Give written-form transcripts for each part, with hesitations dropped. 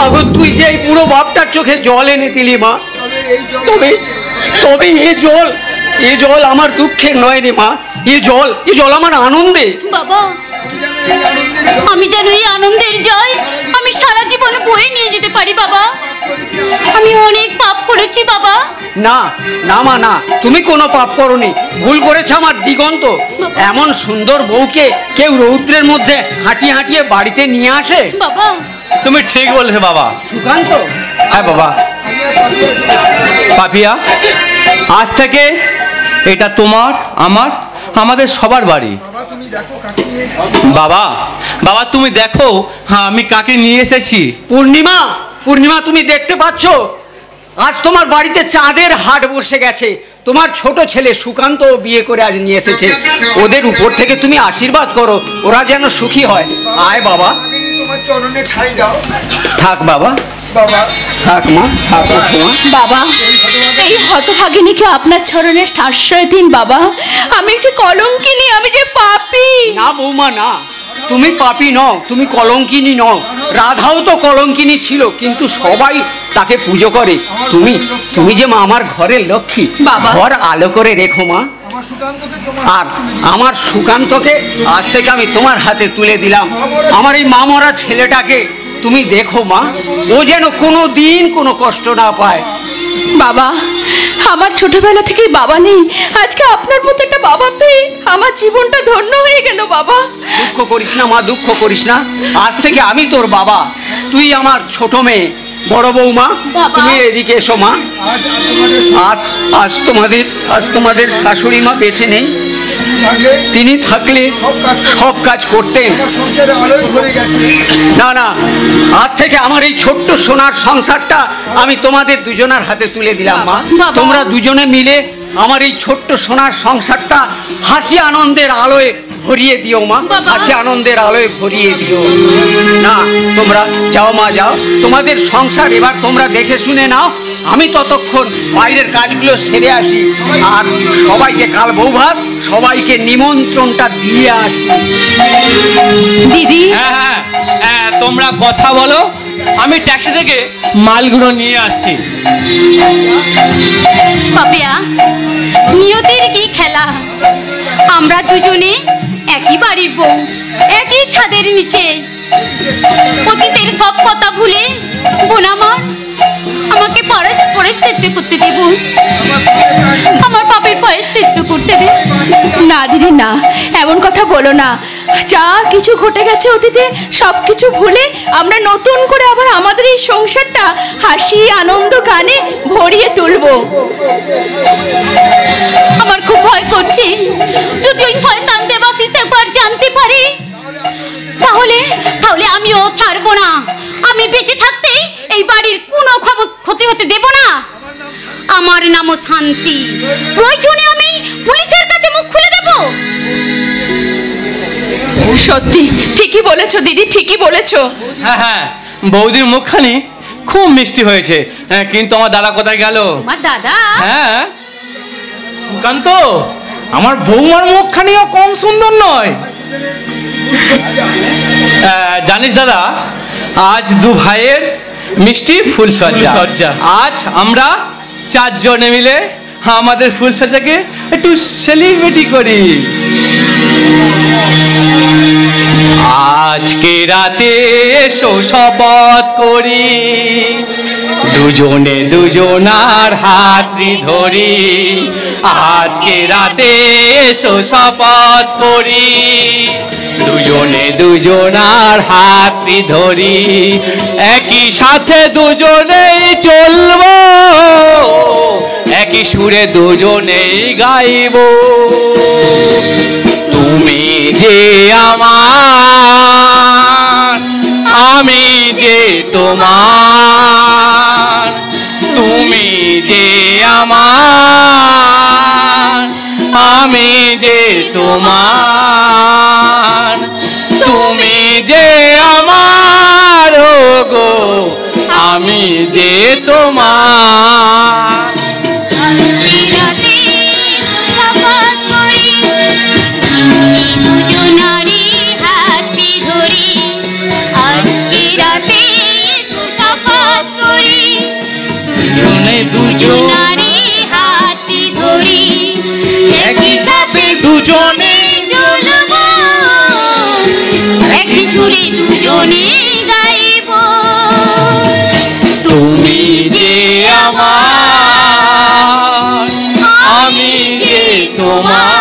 মাগো তুই যে এই পুরো বাপটার চোখে জল এনে দিলি মা। তবে তবে এ জল আমার দুঃখের নয় রে মা, এ জল আমার আনন্দে। বাবা আমি যেন এই আনন্দের জল আমি সারা জীবন বয়ে নিয়ে যেতে পারি বাবা। আমি অনেক পাপ করেছি বাবা। না না মা না, তুমি কোনো পাপ করোনি, ভুল করেছে আমার দিগন্ত। এমন সুন্দর বউকে কেউ রৌদ্রের মধ্যে হাঁটিয়ে হাঁটিয়ে বাড়িতে নিয়ে আসে? বাবা তুমি ঠিক বলেছো বাবা। সুকান্ত, হ্যাঁ বাবা। পাপিয়া, আজ থেকে এটা তোমার আমাদের সবার বাড়ি। বাবা বাবা তুমি দেখো, হ্যাঁ আমি কাকে নিয়ে এসেছি। পূর্ণিমা তুমি দেখতে পাচ্ছ, আজ তোমার বাড়িতে চাঁদের হাট বসে গেছে। তোমার ছোট ছেলে সুকান্ত বিয়ে করে আজ নিয়ে এসেছে। ওদের উপর থেকে তুমি আশীর্বাদ করো, ওরা যেন সুখী হয়। আয় বাবা, থাক বাবা, থাক মা, থাক মা। বাবা এই হতভাগিনীকে আপনার চরণে আশ্রয় দিন বাবা। আমি যে কলঙ্কিনী, আমি যে পাপী। না বৌমা না, তুমি পাপী নও, তুমি কলঙ্কিনী নও। রাধাও তো কলঙ্কিনী ছিল, কিন্তু সবাই তাকে পুজো করে। তুমি যে মা আমার ঘরের লক্ষ্মী, ঘর আলো করে রেখো মা। আর আমার সুকান্তকে আজ থেকে আমি তোমার হাতে তুলে দিলাম। আমার এই মা মরা ছেলেটাকে তুমি দেখো মা, ও যেন কোনো দিন কোনো কষ্ট না পায়। বাবা আমার ছোটবেলা থেকেই বাবা নেই, আজকে আপনার মতো একটা বাবা পেয়ে আমার জীবনটা ধন্য হয়ে গেল বাবা। দুঃখ করিস না মা, দুঃখ করিস না। আজ থেকে আমি তোর বাবা, তুই আমার ছোট মেয়ে। বড় বৌমা তুমি এদিকে এসো মা। আজ তোমাদের শাশুড়ি মা বেঁচে নেই, তিনি থাকলে সব কাজ করতেন। না, আজ থেকে আমার এই ছোট্ট সোনার সংসারটা আমি তোমাদের দুজনের হাতে তুলে দিলাম মা। তোমরা দুজনে মিলে আমার এই ছোট্ট সোনার সংসারটা হাসি আনন্দের আলোয় ভরিয়ে দিও মা, হাসি আনন্দের আলোয় ভরিয়ে দিও। না তোমরা যাও মা, যাও, তোমাদের সংসার এবার তোমরা দেখে শুনে নাও। আমি ততক্ষণ বাইরের কাজগুলো সেরে আসি, আর সবাইকে কাল বৌভাত সবাইকে নিমন্ত্রণটা দিয়ে আসি। দিদি হ্যাঁ তোমরা কথা বলো, আমি ট্যাক্সি থেকে মালগুলো নিয়ে আসছি। পাপিয়া, নিয়তির কি খেলা, আমরা দুজনে একই বাড়ির বউ, একই ছাদের নিচে। অতীতের সব কথা ভুলে বোন আমাকে পরিস্থিতি করতে দেব, আমার পাপের পরিস্থিতি করতে দে। না দিদি না, এমন কথা বলো না। যা কিছু ঘটে গেছে অতীতে সব কিছু ভুলে আমরা নতুন করে আবার আমাদের এই সংসারটা হাসি আনন্দ গানে ভরিয়ে তুলবো। আমার খুব ভয় করছে, যদি ওই শয়তান দেবাশিস একবার জানতে পারে, তাহলে আমিও ছাড়বো না। আমি বেঁচে থাকতে এই বাড়ির কোনো ক্ষতি হতে দেব না। আমার নামও শান্তি, প্রয়োজনে আমি পুলিশের কাছে মুখ খুলে দেব। সত্যি ঠিকই বলেছো দিদি, ঠিকই বলেছো। হ্যাঁ বৌদির মুখখানি খুব মিষ্টি হয়েছে, কিন্তু আমার দাদা কোথায় গেল? তোমার দাদা? হ্যাঁ সুকান্ত, আমার বৌমার মুখখানিও কম সুন্দর নয়। জানিস দাদা, আজ দু ভাইয়ের মিষ্টি ফুলসজ্জা। আজ আমরা চারজনে মিলে আমাদের ফুলসজ্জাকে একটু সেলিব্রেটি করি। আজকে রাতে এসো শপথ করি, দুজনে দুজনার হাত ধরি। আজকে রাতে এসো শপথ করি, দুজনে দুজনার হাত ধরি। একই সাথে দুজনেই চলবো, একই সুরে দুজনেই গাইব। তুমি যে আমার, আমি যে তোমার। তুমি যে আমার, আমি যে তোমার। তুমি যে আমার গো, আমি যে তোমার। দুজনারি হাত ধরি, আজকে রাতে দুজনে চলবো একই সুরে দুজনে গাইব তুমি যে আমার আমি যে তোমার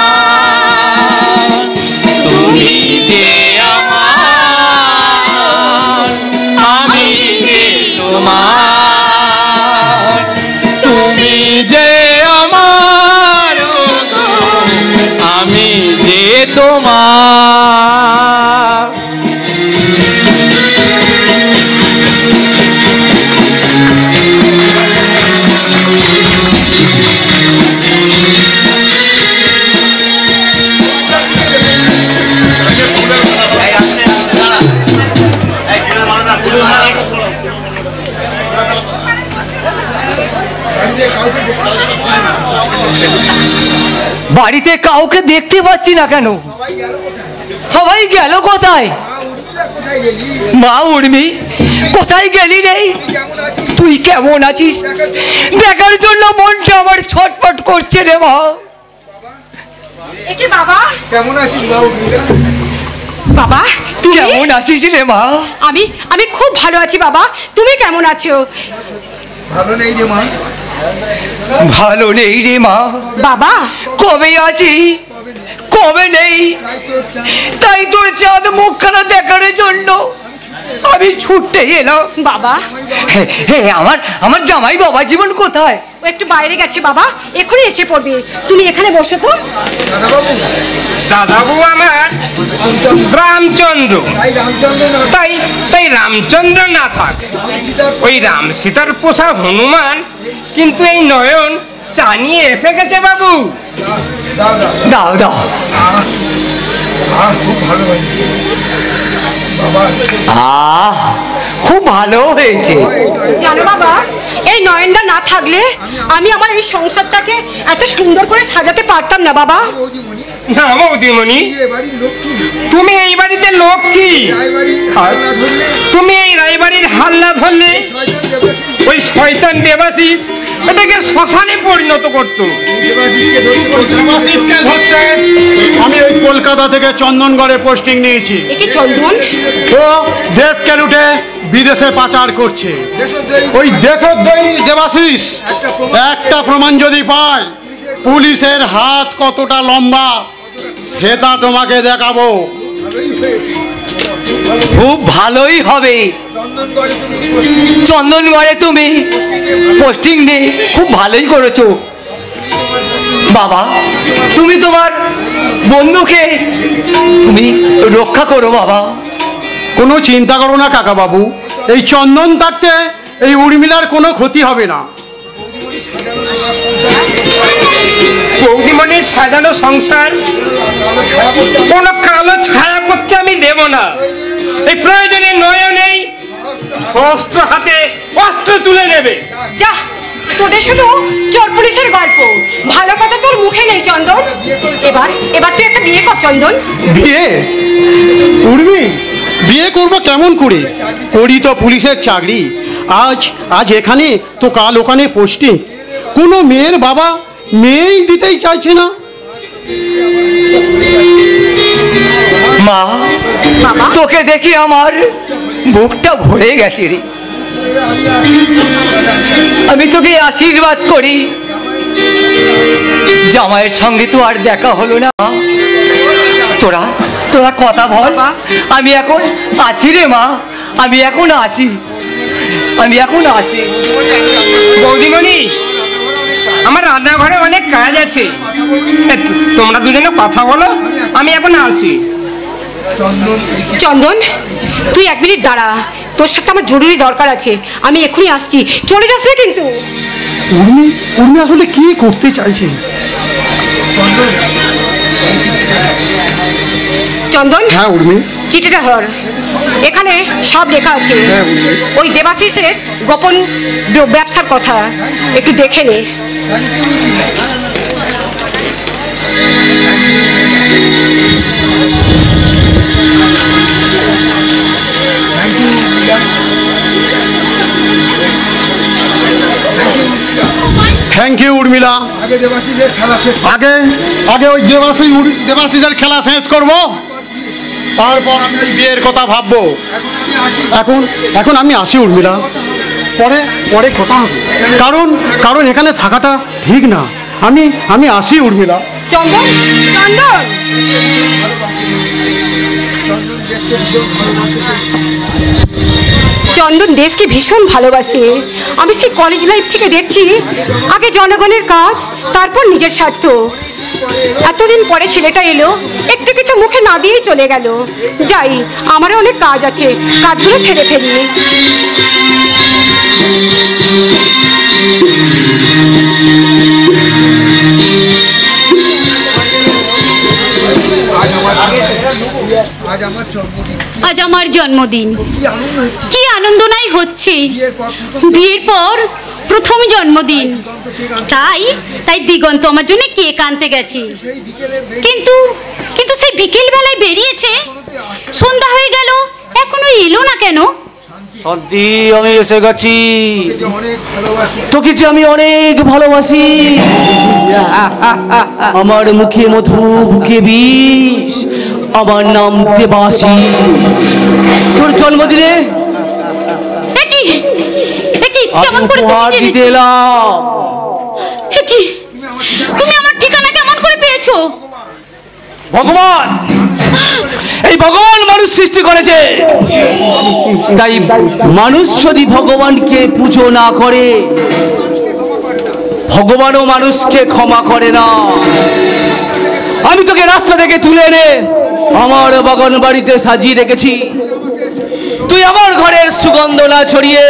তুমি যে আমার আমি যে তোমার তুমি যে আমার আমি যে তোমার বাড়িতে কাউকে দেখতে পাচ্ছি না কেন? সবাই গেল কোথায়? মা উর্মি, কোথায় গেলি রে? তুই কেমন আছিস দেখার জন্য মনটা আমার ছটফট করছে রে মা। একে বাবা কেমন আছিস বাবু? বাবা তুই কেমন আছিস রে মা? আমি আমি খুব ভালো আছি বাবা, তুমি কেমন আছো? ভালো নেই রে মা। ভালো নেই রে মা। বাবা কবে আছি কবে নেই, তাই তোর চাঁদ মুখখানা দেখার জন্য আমি ছুটতে এলাম। বাবা আমার আমার জামাই বাবা জীবন কোথায়? ও একটু বাইরে গেছে বাবা, এখনই এসে পড়বে। তুমি এখানে বসো তো। দাদাবাবু, দাদাবু আমার রামচন্দ্র, তাই রামচন্দ্র না, তাই তাই রামচন্দ্র না থাক, সীতার ওই রাম সীতার পোষা হনুমান, কিন্তু এই নয়ন চানিয়ে এসে গেছে বাবু। দাও দাও দাও দাও। খুব ভালো হয়েছে বাবা। খুব ভালো হয়েছে। জানো বাবা, এই নয়নদা না থাকলে আমি আমার এই সংসারটাকে এত সুন্দর করে সাজাতে পারতাম না বাবা। বৌদিমণি, না বৌদিমণি, এ বাড়ির লক্ষ্মী, তুমি এই বাড়িতে লক্ষ্মী, রায়বাড়ির হালনা ধরলে, তুমি এই রায়বাড়ির হাল্লা ধরলে শয়তান দেবাশিস ওই শয়তান দেবাশিস এটাকে শ্মশানে পরিণত করতো। দেবাশিসকে ধরতে দেবাশিসকে ধরতে আমি ওই কলকাতা থেকে চন্দনগড়ে পোস্টিং নিয়েছি। একে চন্দন, ও দেশকে লুটে বিদেশে পাচার করছে। দেশদ্রোহী ওই দেশদ্রোহী দেবাশিস একটা প্রমাণ যদি পায় পুলিশের হাত কতটা লম্বা সেটা তোমাকে দেখাবো। ভালোই হয়েছে। খুব ভালোই হবে। চন্দনগড়ে তুমি চন্দনগড়ে তুমি পোস্টিং নিয়ে খুব ভালোই করেছো বাবা। তুমি তোমার বন্ধুকে তুমি রক্ষা করো বাবা। কোনো চিন্তা করো না কাকা বাবু, এই চন্দন থাকতে এই উর্মিলার কোনো ক্ষতি হবে না। বৌদিমণির সাজানো সংসার কোনো কালো ছায়া করতে আমি দেব না। এই প্রয়োজনে নয়নেই অস্ত্র হাতে অস্ত্র তুলে নেবে। যা তোদের শুধু চোর পুলিশের গল্প, ভালো কথা তোর মুখে নেই চন্দন। এবার এবার তুই একটা বিয়ে কর চন্দন। বিয়ে? উর্মি, বিয়ে করবো কেমন করে? করি তো পুলিশের চাকরি, আজ আজ এখানে তো কাল ওখানে পোস্টিং। কোনো মেয়ের বাবা মেয়েই দিতেই চাইছে না। মা, বাবা তোকে দেখি আমার বুকটা ভরে গেছে রে। আমি তোকে আশীর্বাদ করি, জামাইয়ের সঙ্গে তো আর দেখা হলো না। তোরা তোরা কথা বল। আমি এখন আছি রে মা, আমি এখন আসি, আমি এখন আসি। বৌদিমণি, আমার রান্নাঘরে অনেক কাজ আছে, তোমরা দুজনে কথা বলো, আমি এখন আসি। চন্দন তুই এক মিনিট দাঁড়া, তোর সাথে আমার জরুরি দরকার আছে, আমি এখনই আসছি। চলে যাস না কিন্তু। উর্মি, উর্মি আসলে কি করতে চাইছে? চন্দন হ্যাঁ উর্মি, চিঠিটা ধর, এখানে সব লেখা আছে। ওই দেবাশিসের গোপন ব্যবসার কথা একটু দেখে নে। Thank you Urmi. উর্মিলা, আগে দেবাশিসের খেলা শেষ কর। আগে আগে ওই দেবাশিসের খেলা শেষ করব, তারপর আমি ওই বিয়ের কথা ভাববো। এখন আমি আসি। এখন আমি আসি উর্মিলা, পরে পরে কথা হবে। কারণ এখানে থাকাটা ঠিক না। আমি আসি উর্মিলা। চন্দন, চন্দন, চন্দন দেশকে ভীষণ ভালোবাসে। আমি সেই কলেজ লাইফ থেকে দেখছি, আগে জনগণের কাজ, তারপর নিজের স্বার্থ। এতদিন পরে ছেলেটা এলো, একটু কিছু মুখে না দিয়েই চলে গেল। যাই, আমারও অনেক কাজ আছে, কাজগুলো সেরে ফেলি। আজ আমার জন্মদিন। আজ আমার জন্মদিন। কি আনন্দ হচ্ছে। কি আনন্দ নাই হচ্ছে। বিয়ের পর প্রথম জন্মদিন, তাই দিগন্ত আমার জন্য কেক আনতে গেছে। কিন্তু কিন্তু সেই বিকেল বেলায় বেরিয়েছে, সন্ধ্যা হয়ে গেল, এখনো এলো না কেন? শান্তি, আমি এসে গেছি। অনেক ভালোবাসি। তোকে যে আমি অনেক ভালোবাসি। আমার মুখে মধু, বুকে বিষ, আমার নাম দেবাসী। তোর জন্মদিনে কেমন করে উপহার দিতে এলাম। তুমি আমার ঠিকানা কেমন করে পেয়েছো? ভগবান, এই ভগবান মানুষ সৃষ্টি করেছে, তাই মানুষ যদি ভগবানকে পুজো না করে, ভগবানও মানুষকে ক্ষমা করে না। আমি তোকে রাস্তা থেকে তুলে এনে আমার বাগান বাড়িতে সাজিয়ে রেখেছি। তুই আমার ঘরের সুগন্ধ না ছড়িয়ে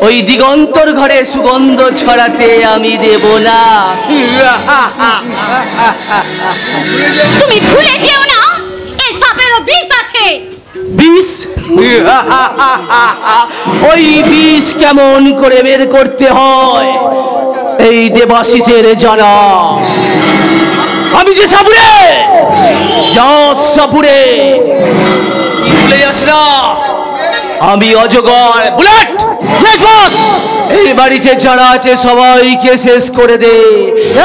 ওই দিগন্তর ঘরে সুগন্ধ ছড়াতে আমি দেব না। তুমি ভুলে যেও না, এই সাপেরও বিষ আছে। বিষ? ওই বিষ কেমন করে বের করতে হয় এই দেবাশিসের জানা। আমি যে সাপুরে, জাত সাপুরে, ভুলে যাস না আমি অজগর। বুলেট, এই বাড়িতে যারা আছে সবাইকে শেষ করে দে,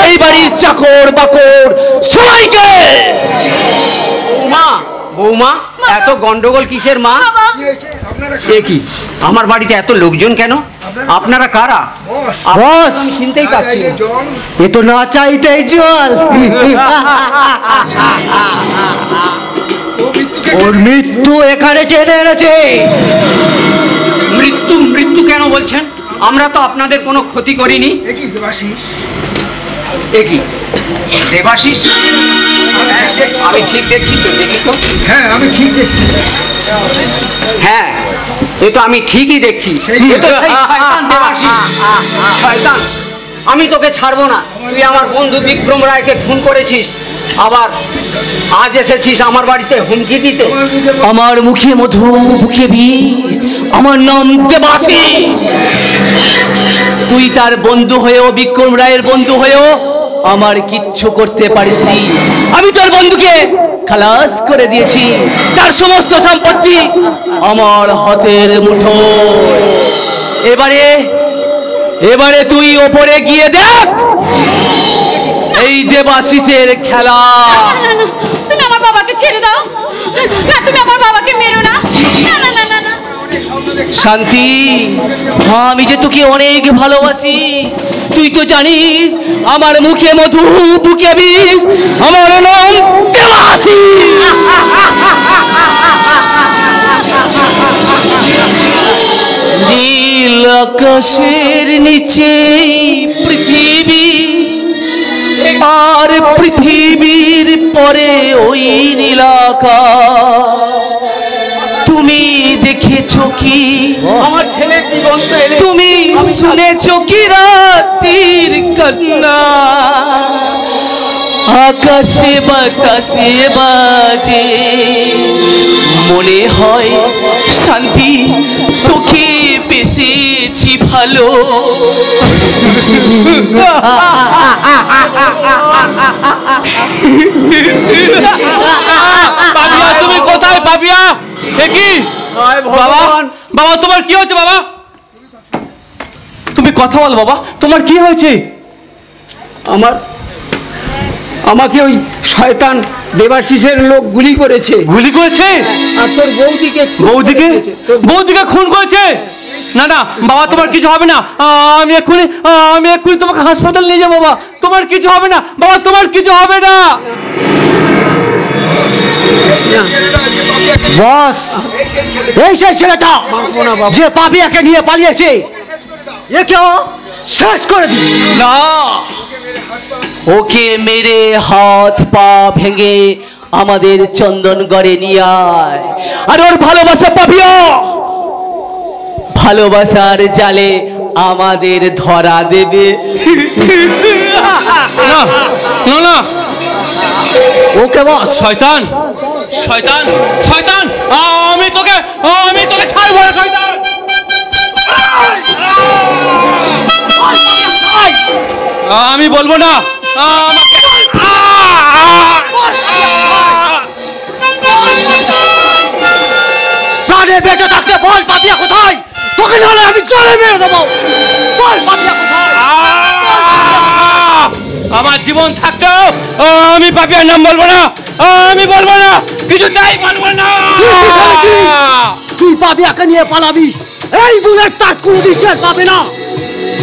এই বাড়ির চাকর বাকর সবাইকে। বৌমা, এত গন্ডগোল কিসের মা? কি হয়েছে? আপনারা এ কি, আমার বাড়িতে এত লোকজন কেন? আপনারা কারা? বস, আমি চিনতেই পারছি না। জল এ তো না চাইতেই জল। ওর মৃত্যু এখানে টেনে এনেছে। মৃত্যু মৃত্যু কেন বলছেন? আমরা তো আপনাদের কোনো ক্ষতি করিনি। একই দেবাশিস। এ কি, দেবাশিস? আমি ঠিক দেখছি তো? দেখি তো। হ্যাঁ, আমি ঠিক দেখছি। হ্যাঁ, এ তো আমি ঠিকই দেখছি। এ তো সেই শয়তান দেবাশিস। শয়তান, আমি তোকে ছাড়বো না। তুই আমার বন্ধু বিক্রম রায়কে খুন করেছিস, আবার আজ এসেছিস আমার বাড়িতে হুমকি দিতে। আমার মুখে মধু, বুকে বিষ, আমার নাম দেবাশিস। তুই তার বন্ধু হয়েও, বিক্রম রায়ের বন্ধু হয়েও আমার কিচ্ছু করতে পারিসনি। আমি তোর বন্ধুকে খালাস করে দিয়েছি, তার সমস্ত সম্পত্তি আমার হাতের মুঠোয়। এবারে তুই ওপরে গিয়ে দেখ এই দেবাশিসের খেলা। না না, তুমি আমার বাবাকে ছেড়ে দাও না, তুমি আমার বাবাকে মেরো না। না না না না না। শান্তি, আমি যে তোকে অনেক ভালোবাসি। তুই তো জানিস আমার মুখে মধু, বুকে বিষ, আমার নাম দেবাশিস। নীল আকাশের নিচে পৃথিবী, আর পৃথিবীর পরে ওই নীল আকাশ। তুমি দেখেছো কি আমার ছেলে দিগন্ত এলে? তুমি শুনেছো কি রাতের কান্না? আকাশে বাতাসে বাজে, মনে হয় শান্তি তোকে বেসেছি ভালো। পাপিয়া, তুমি কোথায় পাপিয়া? এ কি বাবা? বাবা তোমার কি হয়েছে বাবা? তুমি কথা বল বাবা, তোমার কি হয়েছে? আমাকে ওই শয়তান দেবাশিসের লোক গুলি করেছে। গুলি করেছে? আর তোর বৌদিকে খুন করেছে? না না বাবা, তোমার কিছু হবে না। আমি এক্ষুনি তোমাকে হাসপাতাল নিয়ে যাবো বাবা। তোমার কিছু হবে না বাবা, তোমার কিছু হবে না। বস, এই সেই ছেলেটা যে পাপিয়াকে নিয়ে পালিয়েছে, একেও শেষ করে দিই। না, ওকে মেরে হাত পা ভেঙে আমাদের চন্দনগড়ে নিয়ে আয়। আর ওর ভালোবাসা পাপিয়া, ভালোবাসার জালে আমাদের ধরা দেবে। না না না, ওকে বস। শয়তান শয়তান শয়তান, আমি তোকে ছাড়বো না শয়তান। আমি বলবো না আমাকে। প্রাণে বেঁচে থাকতে বল পাপিয়া কোথায়? তোকে নাহলে আমি চলে মেরে দেবো। বল পাপিয়া কোথায়? আমার জীবন থাকতেও আমি পাপিয়ার নাম বলবো না। আমি বলবো না, কিছুতেই বলবো না। তুই পাপিয়াকে নিয়ে পালাবি, এই বুলেট টাচ করে দিতে পাবে না।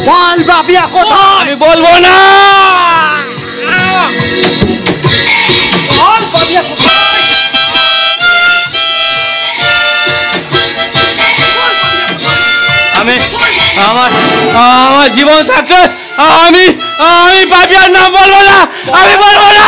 বল পাপিয়া কোথায়? আমি বলবো না। বল পাপিয়া কোথায়? আমার জীবন থাকতে আমি পাপিয়ার নাম বলবো না। আমি বলবো না।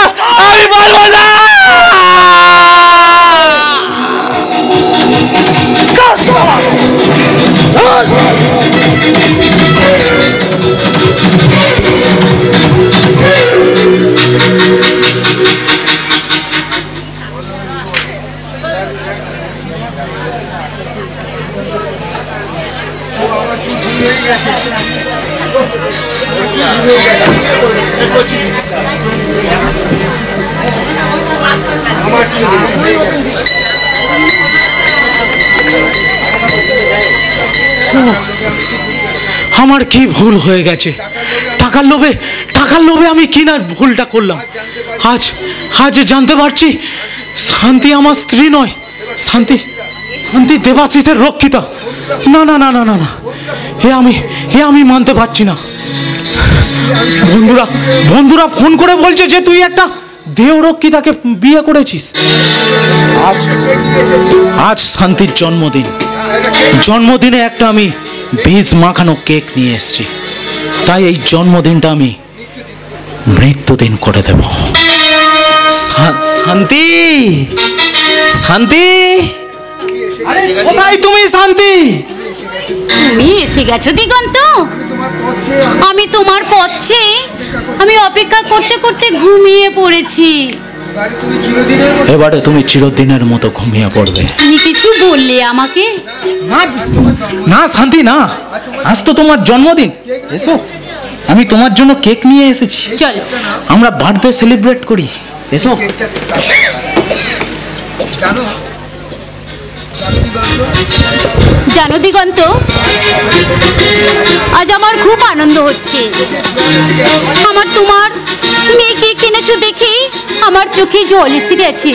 আমার কি ভুল হয়ে গেছে? টাকার লোভে আমি কি না ভুলটা করলাম। আজ জানতে পারছি শান্তি আমার স্ত্রী নয়, শান্তি দেবাশিসের রক্ষিতা। না না না না না না, এ আমি মানতে পারছি না। বন্ধুরা ফোন করে বলছে যে তুই একটা দেহরক্ষিতাকে বিয়ে করেছিস। আজ শান্তির জন্মদিনে একটা আমি বীজ মাখানো কেক নিয়ে এসেছি, তাই এই জন্মদিনটা আমি মৃত্যুদিন করে দেব। শান্তি, আরে কোথায় তুমি শান্তি? তুমি এসে গেছো দিগন্ত? আমি তোমার পথে আমি অপেক্ষা করতে করতে ঘুমিয়ে পড়েছি। এবারে তুমি চিরদিনের মতো ঘুমিয়ে পড়বে। তুমি কিছু বললে আমাকে? না শান্তি না, আজ তো তোমার জন্মদিন। এসো, আমি তোমার জন্য কেক নিয়ে এসেছি। চলো আমরা বার্থডে সেলিব্রেট করি। এসো। জানো দিগন্ত, আজ আমার খুব আনন্দ হচ্ছে। তুমি এই কেক কিনেছো দেখে আমার চোখে জল এসে গেছে।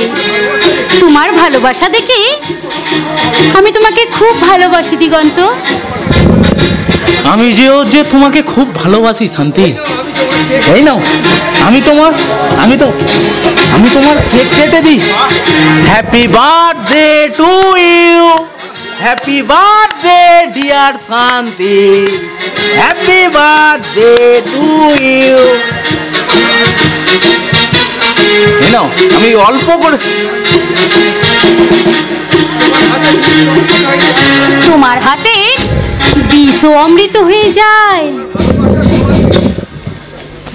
তোমার ভালোবাসা দেখে আমি তোমাকে খুব ভালোবাসি দিগন্ত। আমি যে তোমাকে খুব ভালোবাসি শান্তি। এই নাও, আমি তোমার কেক কেটে দিই। Happy birthday to you, happy birthday dear Shanti, happy birthday to you. এই নাও, আমি অল্প করে। তোমার হাতে বিষ অমৃত হয়ে যায়।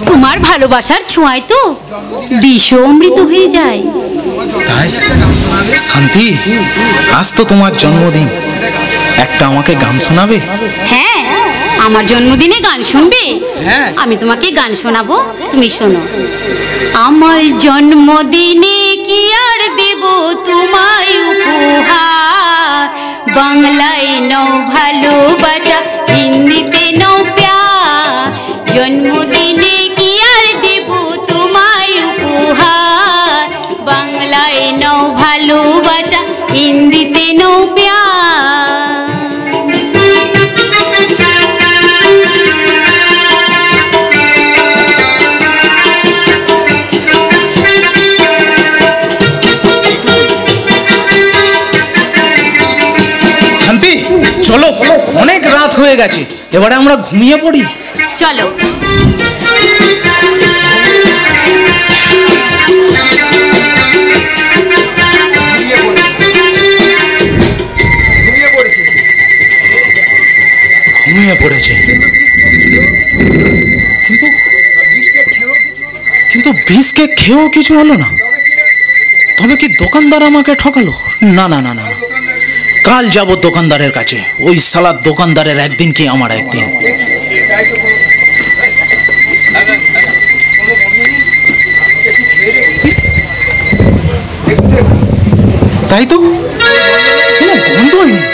তোমার ভালোবাসার ছোঁয়ায় তো বিষ অমৃত হয়ে যায়। তাই শান্তি, আজ তো তোমার জন্মদিন, একটা আমাকে গান শোনাবে? হ্যাঁ, আমার জন্মদিনে গান শুনবে? হ্যাঁ, আমি তোমাকে গান শোনাবো, তুমি শোনো। আমার জন্মদিনে কি আর দেব তোমায় উপহার, বাংলায় নাও ভালোবাসা, হিন্দিতে নাও প্যার। জন্মদিনে কি আর नो प्यार। শান্তি, চলো, অনেক রাত হয়ে গেছে, এবারে আমরা ঘুমিয়ে পড়ি। চলো। ঘুমিয়ে পড়েছে, কিন্তু বিষকে খেয়েও কিছু হলো না। তবে কি দোকানদার আমাকে ঠকালো? না না না না, কাল যাব দোকানদারের কাছে। ওই সালাদ দোকানদারের একদিন কি আমার একদিন। তাই তো, কোনো গন্ধই নেই।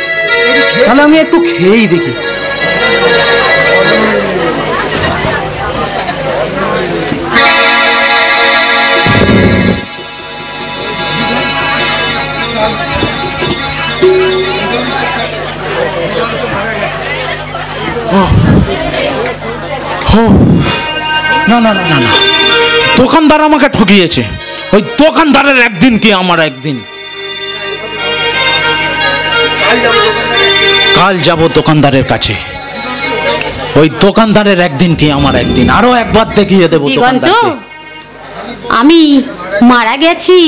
তাহলে আমি একটু খেয়েই দেখি। না না না না, দোকানদার আমাকে ঠকিয়েছে। ওই দোকানদারের একদিন কি আমার একদিন। কাল যাব দোকানদারের কাছে। ওই দোকানদারের একদিন কি আমার একদিন। আরো একবার দেখিয়ে দেবো দোকানদারকে। আমি মারা গেছি,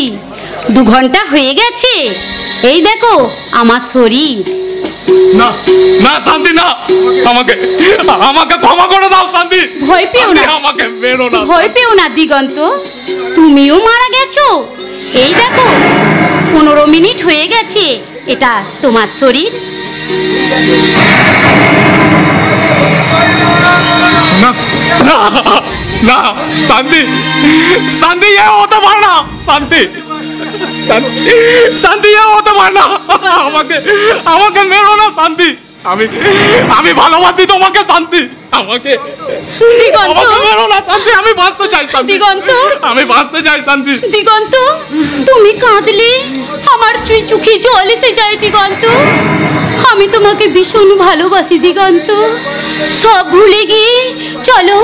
2 ঘন্টা হয়ে গেছে। এই দেখো আমার শরীর। না না শান্তি, না, আমাকে আমাকে ক্ষমা করে দাও শান্তি। ভয় পেও না, আমাকে মেরো না, ভয় পেও না দিগন্ত, তুমিও মারা গেছো। এই দেখো 15 মিনিট হয়ে গেছে, এটা তোমার শরীর। না না না শান্তি, শান্তি এ হতে পারে না। শান্তি, শান্তি এ হতে পারে না। আমাকে আমাকে মেরো না শান্তি। আমি ভালোবাসি তোমাকে শান্তি। আমাকে মেরো না শান্তি। আমি বাঁচতে চাই শান্তি। দিগন্ত, আমি বাঁচতে চাই শান্তি। দিগন্ত, তুমি কাঁদলে আমার চোখে জল এসে যায় দিগন্ত। আমি তোমাকে ভীষণ ভালোবাসি দিগন্ত। সব ভুলে গিয়ে চলো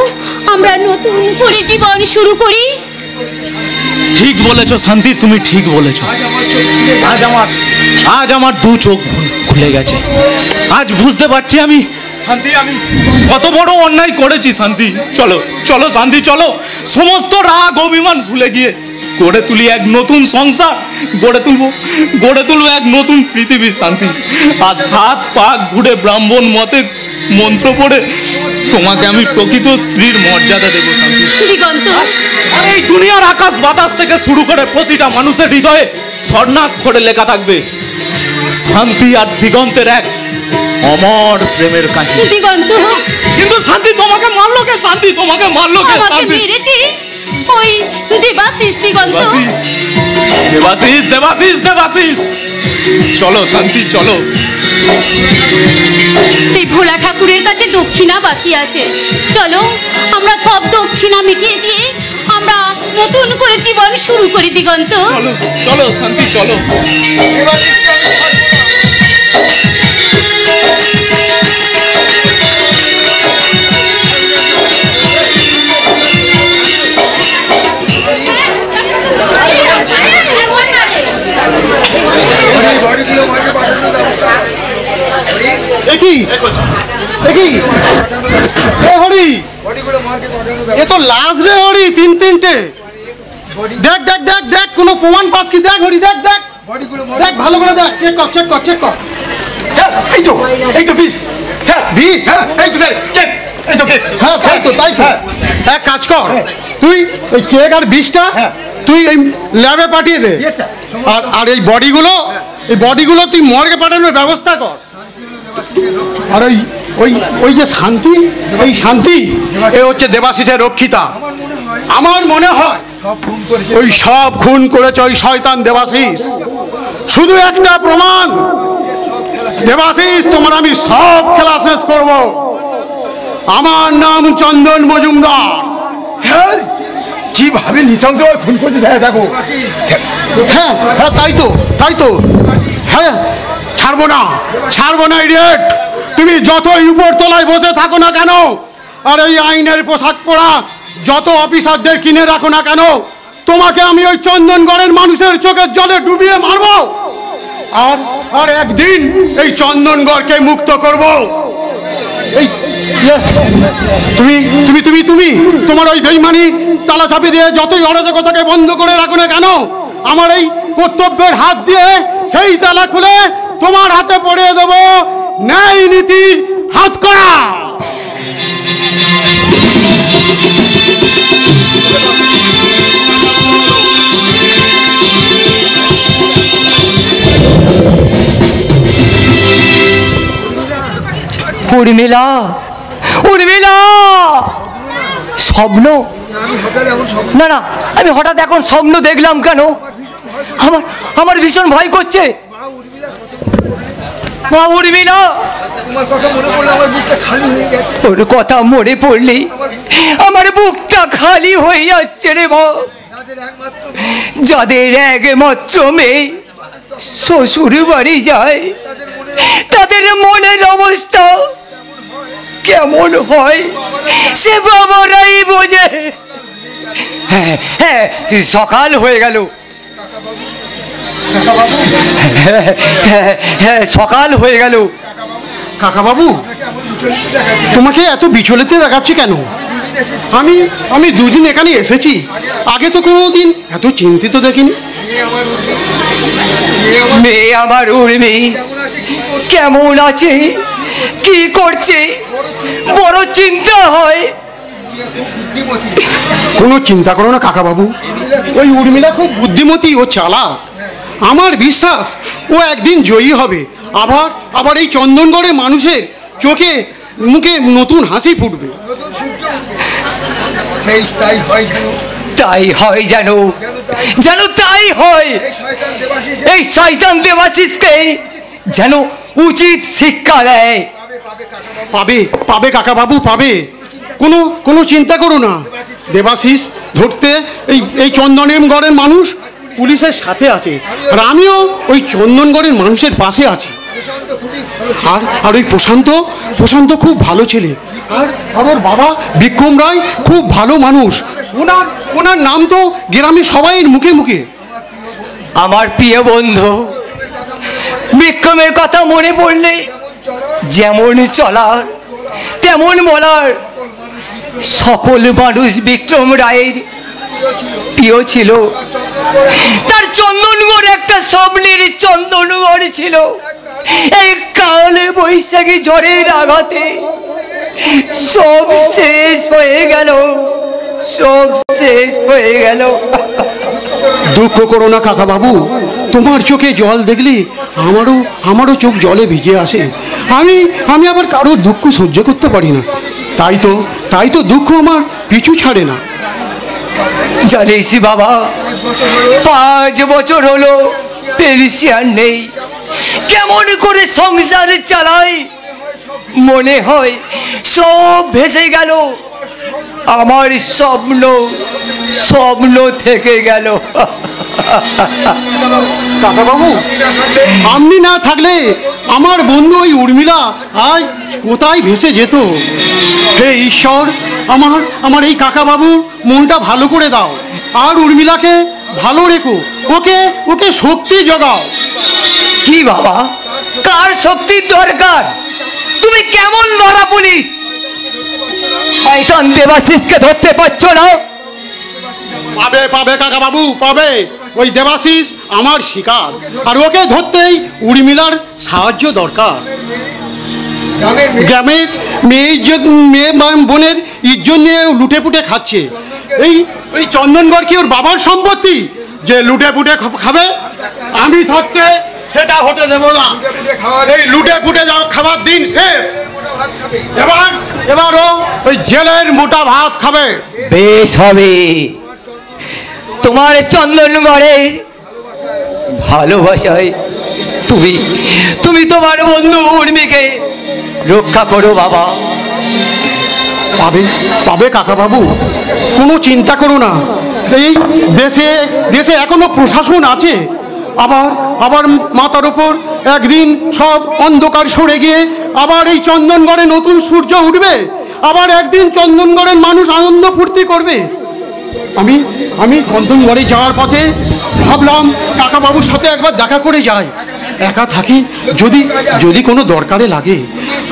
আমরা নতুন করে জীবন শুরু করি। ঠিক বলেছো শান্তি, তুমি ঠিক বলেছো। আজ আমার 2 চোখ খুলে গেছে। আজ বুঝতে পারছি আমি শান্তি, আমি কত বড় অন্যায় করেছি শান্তি। চলো চলো শান্তি, চলো সমস্ত রাগ অভিমান ভুলে গিয়ে গড়ে তুলি এক নতুন সংসার, গড়ে তুলবো এক নতুন পৃথিবী শান্তি। আর 7 পাক ঘুরে ব্রাহ্মণ মতে মন্ত্র পড়ে তোমাকে আমি প্রকৃত স্ত্রীর মর্যাদা দেবো শান্তি। দিগন্ত, আর এই দুনিয়ার আকাশ বাতাস থেকে শুরু করে প্রতিটা মানুষের হৃদয়ে স্বর্ণাক্ষরে লেখা থাকবে শান্তি আর দিগন্তের এক অমর প্রেমের কাহিনী। দিগন্ত, কিন্তু শান্তি তোমাকে মারলো কে? শান্তি তোমাকে মারলো কে? আমাকে মেরেছি ওই দেবাশিস। দিগন্ত, দেবাশিস দেবাশিস দেবাশিস, চলো শান্তি চলো। সেই ভোলা ঠাকুরের কাছে দক্ষিণা বাকি আছে। চলো আমরা সব দক্ষিণা মিটিয়ে দিয়ে আমরা নতুন করে জীবন শুরু করি দিগন্ত। চলো চলো শান্তি চলো। এ তো লাশ রে হরি, 3-3টে। দেখ দেখ দেখ দেখ, কোনো প্রমাণ পাস কি? দেখ হরি, দেখ দেখ দেখ, ভালো করে দেখ, চেক কর চেক কর চেক কর। এই তো বিষ। বিষ? এই তো স্যার, হ্যাঁ তাই তো তাই তো। এক কাজ কর, তুই ওই কেক আর বিষটা তুই এই ল্যাবে পাঠিয়ে দে। আর এই বডিগুলো তুই মর্গে পাঠানোর ব্যবস্থা কর। আর ওই যে শান্তি, এই শান্তি এ হচ্ছে দেবাশিসের রক্ষিতা। আমার মনে হয় ওই সব খুন করেছে ওই শয়তান দেবাশিস। শুধু একটা প্রমাণ, দেবাশিস তোমার আমি সব খেলা শেষ করব। আমার নাম চন্দন মজুমদার। স্যার কিভাবে নৃশংসভাবে খুন করছে স্যার, দেখো। হ্যাঁ হ্যাঁ তাই তো তাই তো। হ্যাঁ ছাড়বো না ইডিয়েট। তুমি যতই উপর তলায় বসে থাকো না কেন, আর এই আইনের পোশাক পরা যত অফিসারদের কিনে রাখো না কেন, তোমাকে আমি ওই চন্দনগড়ের মানুষের চোখের জলে ডুবিয়ে মারবো। আর একদিন এই চন্দনগড়কে মুক্ত করব। এই তুমি তুমি তুমি তুমি তোমার ওই বেইমানি তালা চাপি দিয়ে যতই অরাজকতাকে বন্ধ করে রাখো না কেন, আমার এই কর্তব্যের হাত দিয়ে সেই তালা খুলে তোমার হাতে পড়িয়ে দেবো ন্যায় নীতির হাত করা। উর্মিলা, উর্মিলা, স্বপ্ন? না না, আমি হঠাৎ এখন স্বপ্ন দেখলাম কেন? আমার ভীষণ ভয় করছে। মা উর্মিলা, ওর কথা মনে পড়লি আমার বুকটা খালি হয়ে যাচ্ছে রে মা। যাদের একমাত্র মেয়ে শ্বশুর বাড়ি যায়, তাদের মনের অবস্থা কেমন হয় সে বাবারাই বোঝে। হ্যাঁ হ্যাঁ, সকাল হয়ে গেল। হ্যাঁ, সকাল হয়ে গেল। কাকা বাবু, তোমাকে এত বিচলিত দেখাচ্ছি কেন? আমি দুদিন এখানে এসেছি, আগে তো কোনোদিন এত চিন্তিত দেখিনি। মেয়ে আমার উর্মি কেমন আছে, কি করছে, বড় চিন্তা হয়। কোনো চিন্তা করো না কাকা বাবু, ওই উর্মিলা খুব বুদ্ধিমতী ও চালাক। আমার বিশ্বাস ও একদিন জয়ী হবে। আবার এই চন্দনগড়ের মানুষের চোখে মুখে নতুন হাসি ফুটবে। তাই হয় যেন তাই হয়। এই শয়তান দেবাশিসকে যেন উচিত শিক্ষা দেয়। পাবে কাকা বাবু, পাবে। কোনো চিন্তা করো না। দেবাশিস ধরতে এই চন্দনগড়ের মানুষ পুলিশের সাথে আছে, আর আমিও ওই চন্দনগড়ের মানুষের পাশে আছি। আর ওই প্রশান্ত খুব ভালো ছেলে, আর আমার বাবা বিক্রম রায় খুব ভালো মানুষ। ওনার নাম তো গ্রামে সবাই মুখে মুখে। আমার প্রিয় বন্ধু বিক্রমের কথা মনে পড়লে যেমন চলার তেমন বলার। সকল মানুষ বিক্রম রায়ের প্রিয় ছিল। তার চন্দনগড় একটা স্বপ্নের চন্দনগড় ছিল। এই কালে বৈশাখী ঝড়ের আঘাতে সব শেষ হয়ে গেল, সব শেষ হয়ে গেল। দুঃখ করো না কাকা বাবু, তোমার চোখে জল দেখলে আমারও চোখ জলে ভিজে আসে। আমি আবার কারোর দুঃখ সহ্য করতে পারি না, তাই তো দুঃখ আমার পিছু ছাড়ে না। জানিস বাবা, 5 বছর হলো পেনশন নেই। কেমন করে সংসার চালাই, মনে হয় সব ভেসে গেল। আমার স্বপ্ন থেকে গেল। কাকা বাবু, আপনি না থাকলে আমার বন্ধু ওই উর্মিলা আজ কোথায় ভেসে যেত। হে ঈশ্বর, আমার এই কাকা বাবুর মনটা ভালো করে দাও, আর উর্মিলাকে ভালো রেখো। ওকে শক্তি জোগাও। কি বাবা, কার শক্তির দরকার? তুমি কেমন ধরা পুলিশ? শয়তান দেবাশিসকে ধরতে পারছো না? পাবে কাকা বাবু, পাবে। ওই দেবাশিস আমার শিকার, আর ওকে ধরতেই উর্মিলার সাহায্য দরকার। গ্রামের মেয়ে বোনের ইজ্জত নিয়ে লুটে পুটে খাচ্ছে। এই চন্দনগড় কি ওর বাবার সম্পত্তি যে লুটে পুটে খাবে? আমি থাকতে সেটা হতে দেব না। এই লুটে পুটে খাবার দিন শেষ। এবার ও ওই জেলের মোটা ভাত খাবে। বেশ হবে। তোমার চন্দনগড়ের ভালোবাসায় তুমি তোমার বন্ধু উর্মিকে রক্ষা করো বাবা। পাবে কাকা বাবু, কোনো চিন্তা করো না। এই দেশে এখনো প্রশাসন আছে, আবার আবার মাথার ওপর একদিন সব অন্ধকার সরে গিয়ে আবার এই চন্দনগড়ে নতুন সূর্য উঠবে, আবার একদিন চন্দনগড়ের মানুষ আনন্দ ফুর্তি করবে। আমি আমি চন্দনগড়ে যাওয়ার পথে ভাবলাম কাকাবাবুর সাথে একবার দেখা করে যাই, একা থাকি, যদি যদি কোনো দরকারে লাগে।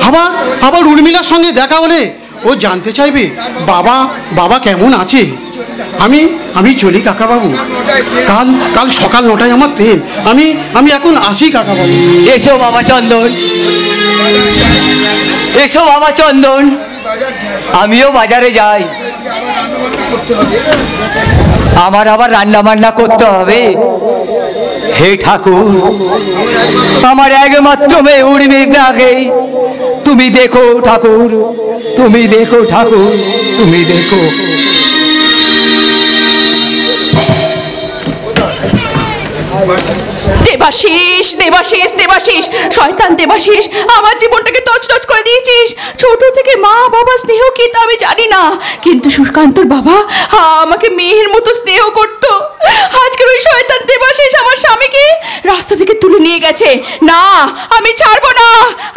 আবার আবার উর্মিলার সঙ্গে দেখা হলে ও জানতে চাইবে বাবা বাবা কেমন আছে। আমি আমি চলি কাকাবাবু, কাল কাল সকাল 9টায় আমার ট্রেন। আমি এখন আসি কাকাবাবু। এসো বাবা চন্দন, এসো বাবা চন্দন, আমিও বাজারে যাই, আমার আবার রান্না বান্না করতে হবে। হে ঠাকুর, আমার একমাত্র মেয়ে উর্মির ডাকে তুমি দেখো ঠাকুর, তুমি দেখো ঠাকুর, তুমি দেখো। দেবাশিস, দেবাশিস, দেবাশিস, শয়তান দেবাশিস, আমার জীবনটাকে তছনছ করে দিয়েছিস। ছোট থেকে মা বাবা স্নেহ কি তা আমি জানি না, কিন্তু সুকান্তর বাবা আমাকে মেয়ের মতো স্নেহ করত। আজকের ওই শয়তান দেবাশিস আমার স্বামীকে রাস্তা থেকে তুলে নিয়ে গেছে। না, আমি ছাড়বো না,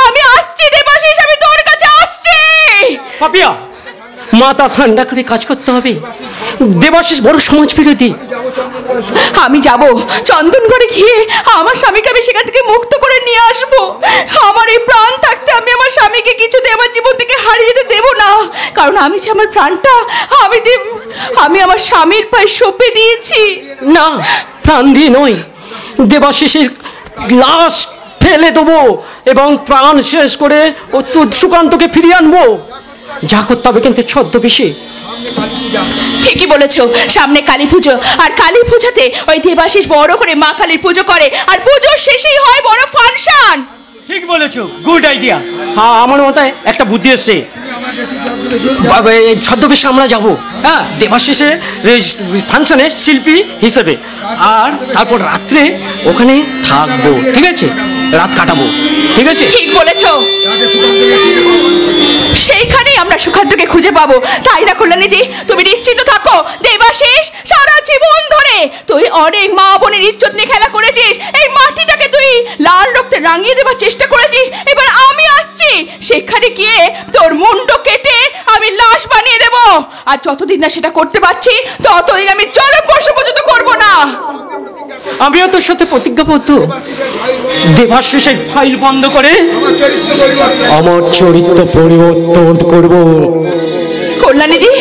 আমি আসছি দেবাশিস, আমি তোর কাছে আসছি। পাপিয়া, মাথা ঠান্ডা করে কাজ করতে হবে। দেবাশিস বড় সমাজ বিরোধী। আমি যাব চন্দনগড়ে গিয়ে আমার স্বামীকে আমি সেখান থেকে মুক্ত করে নিয়ে আসবো। আমার এই প্রাণ থাকতে আমি আমার স্বামীকে কিছুতে আমার জীবন থেকে হারিয়ে যেতে দেবো না, কারণ আমি যে আমার প্রাণটা আমি আমার স্বামীর পায়ে সঁপে দিয়েছি। না, প্রাণ দিয়ে নয়, দেবাশিসের লাশ ফেলে দেবো এবং প্রাণ শেষ করে ও সুকান্তকে ফিরিয়ে আনবো। যা করতে হবে কিন্তু ছদ্মবেশে। ঠিকই বলেছো, সামনে কালী পুজো, আর কালী পুজোতে ওই দেবাশিস বড় করে মা কালীর পুজো করে, আর পুজোর শেষেই হয় বড় ফাংশন। ঠিক বলেছো, গুড আইডিয়া। হ্যাঁ, আমার মাথায় একটা বুদ্ধি এসছে। ছদ্মবেশে আমরা যাবো, হ্যাঁ, দেবাশিসের ফাংশনে শিল্পী হিসেবে, আর তারপর রাত্রে ওখানে থাকবো। ঠিক আছে, রাত কাটাবো। ঠিক আছে, ঠিক বলেছো, সেইখানেই আমরা সুকান্তকে খুঁজে পাবো। তাই না কল্যাণীদি? তুমি নিশ্চিন্ত থাকো, দেবাশিস সারা জীবন ধরে তুই অনেক মা বোনের ইজ্জত নিয়ে খেলা করেছিস, এই মাটিটাকে তুই লাল রক্তে রাঙিয়ে দেবার চেষ্টা করেছিস। এবার আমি আসছি, সেখানে গিয়ে তোর মুন্ড কেটে আমি লাশ বানিয়ে দেব, আর যতদিন না সেটা করতে পারছি ততদিন আমি জলস্পর্শ পর্যন্ত করবো না। আমিও তোর সাথে প্রতিজ্ঞাবদ্ধ, দেবাশিসের ফাইল বন্ধ করে আমার চরিত্র পরিবর্তন করব। কল্যাণীদি,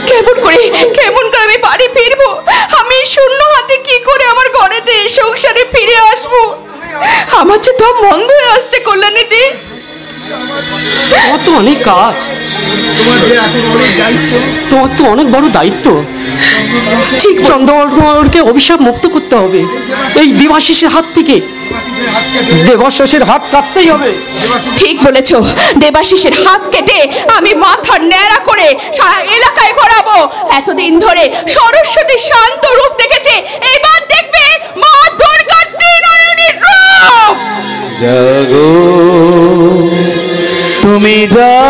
কেমন করে আমি বাড়ি ফিরবো? আমি শূন্য হাতে কি করে আমার ঘরেতে সংসারে ফিরে আসবো? আমার যে দম বন্ধ হয়ে আসছে কল্যাণীদি। তোমার তো অনেক কাজ, তোমার তো অনেক বড় দায়িত্ব। ঠিক, চন্দ্রকে অভিশাপ মুক্ত করতে হবে এই দেবাশিসের হাত থেকে। দেবাশিসের হাত কাটতেই হবে। ঠিক বলেছো, দেবাশিসের হাত কেটে আমি মাথা ন্যাড়া করে সারা এলাকায় ঘোরাবো। এতদিন ধরে সরস্বতী শান্ত রূপ দেখেছে, এবার দেখবে মা দুর্গার ত্রিনয়নী রূপ। জাগো তুমি জাগো,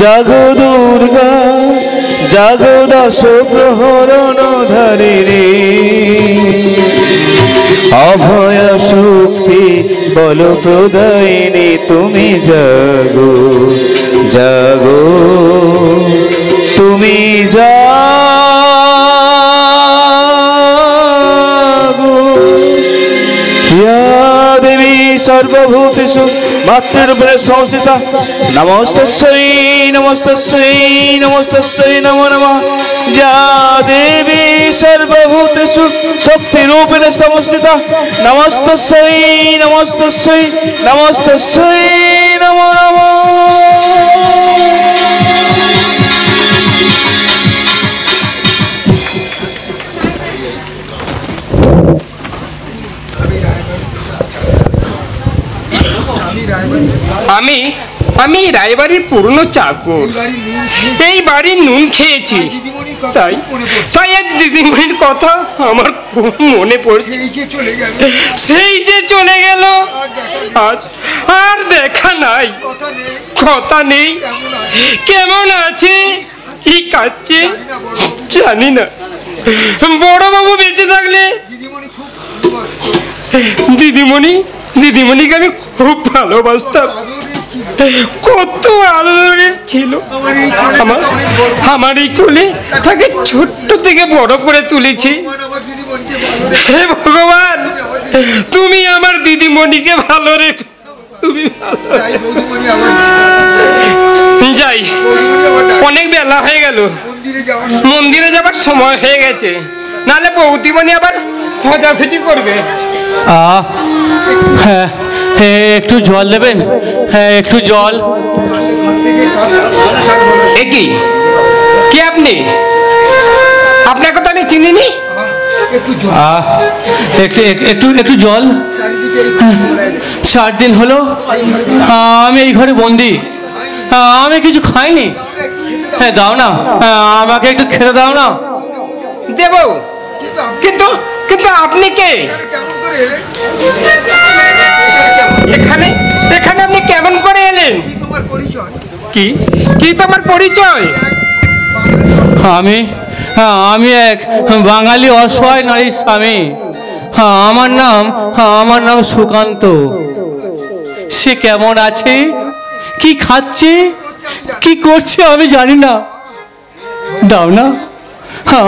জাগো দুর্গা, জাগো দশ প্রহরণ ধারিণী, অভয় শক্তি বল প্রদায়িনী, তুমি জাগো, জাগো তুমি জাগো। ইয়া দেবী সর্বভূতেষু মাতৃরূপেণ সংস্থিতা, নমস্তস্যৈ নমস্তস্যৈ নমস্তস্যৈ নমো নমঃ। ইয়া দেবী সর্বভূতেষু শক্তিরূপেণ সংস্থিতা, নমস্তস্যৈ নমস্তস্যৈ নমস্তস্যৈ নমো নমঃ। আমি রায়বাড়ির পুরনো চাকর, এই বাড়ির নুন খেয়েছি, তাই আজ দিদিমণির কথা আমার খুব মনে পড়ছে। সেই যে চলে গেল, আজ আর দেখা নাই, কথা নেই। কেমন আছে কি কাচ্ছে জানি না। বড় বাবু বেঁচে থাকলে দিদিমণিকে আমি খুব ভালোবাসতাম, কত আদরের ছিল। আমার এই কোলে তাকে ছোট্ট থেকে বড় করে তুলেছি। হে ভগবান, তুমি আমার দিদিমণিকে ভালো রেখো। তুমি যাই, অনেক বেলা হয়ে গেল, মন্দিরে যাবার সময় হয়ে গেছে, নাহলে বৌদিমণি আবার খোঁজাখুঁজি করবে। হ্যাঁ, একটু জল দেবেন? হ্যাঁ, একটু জল। কি আপনি? আপনাকে তো আমি চিনিনি। একটু জল। 4 দিন হলো আমি এই ঘরে বন্দি, আমি কিছু খাইনি। হ্যাঁ, দাও না, আমাকে একটু খেতে দাও না। দেব, কিন্তু আপনি কে? এখানে আপনি কেমন করে এলেন? কি তোমার পরিচয়? আমি এক বাঙালি অসহায় নারীর স্বামী। আমার নাম সুকান্ত। সে কেমন আছে, কি খাচ্ছে, কি করছে আমি জানি না। দাও না,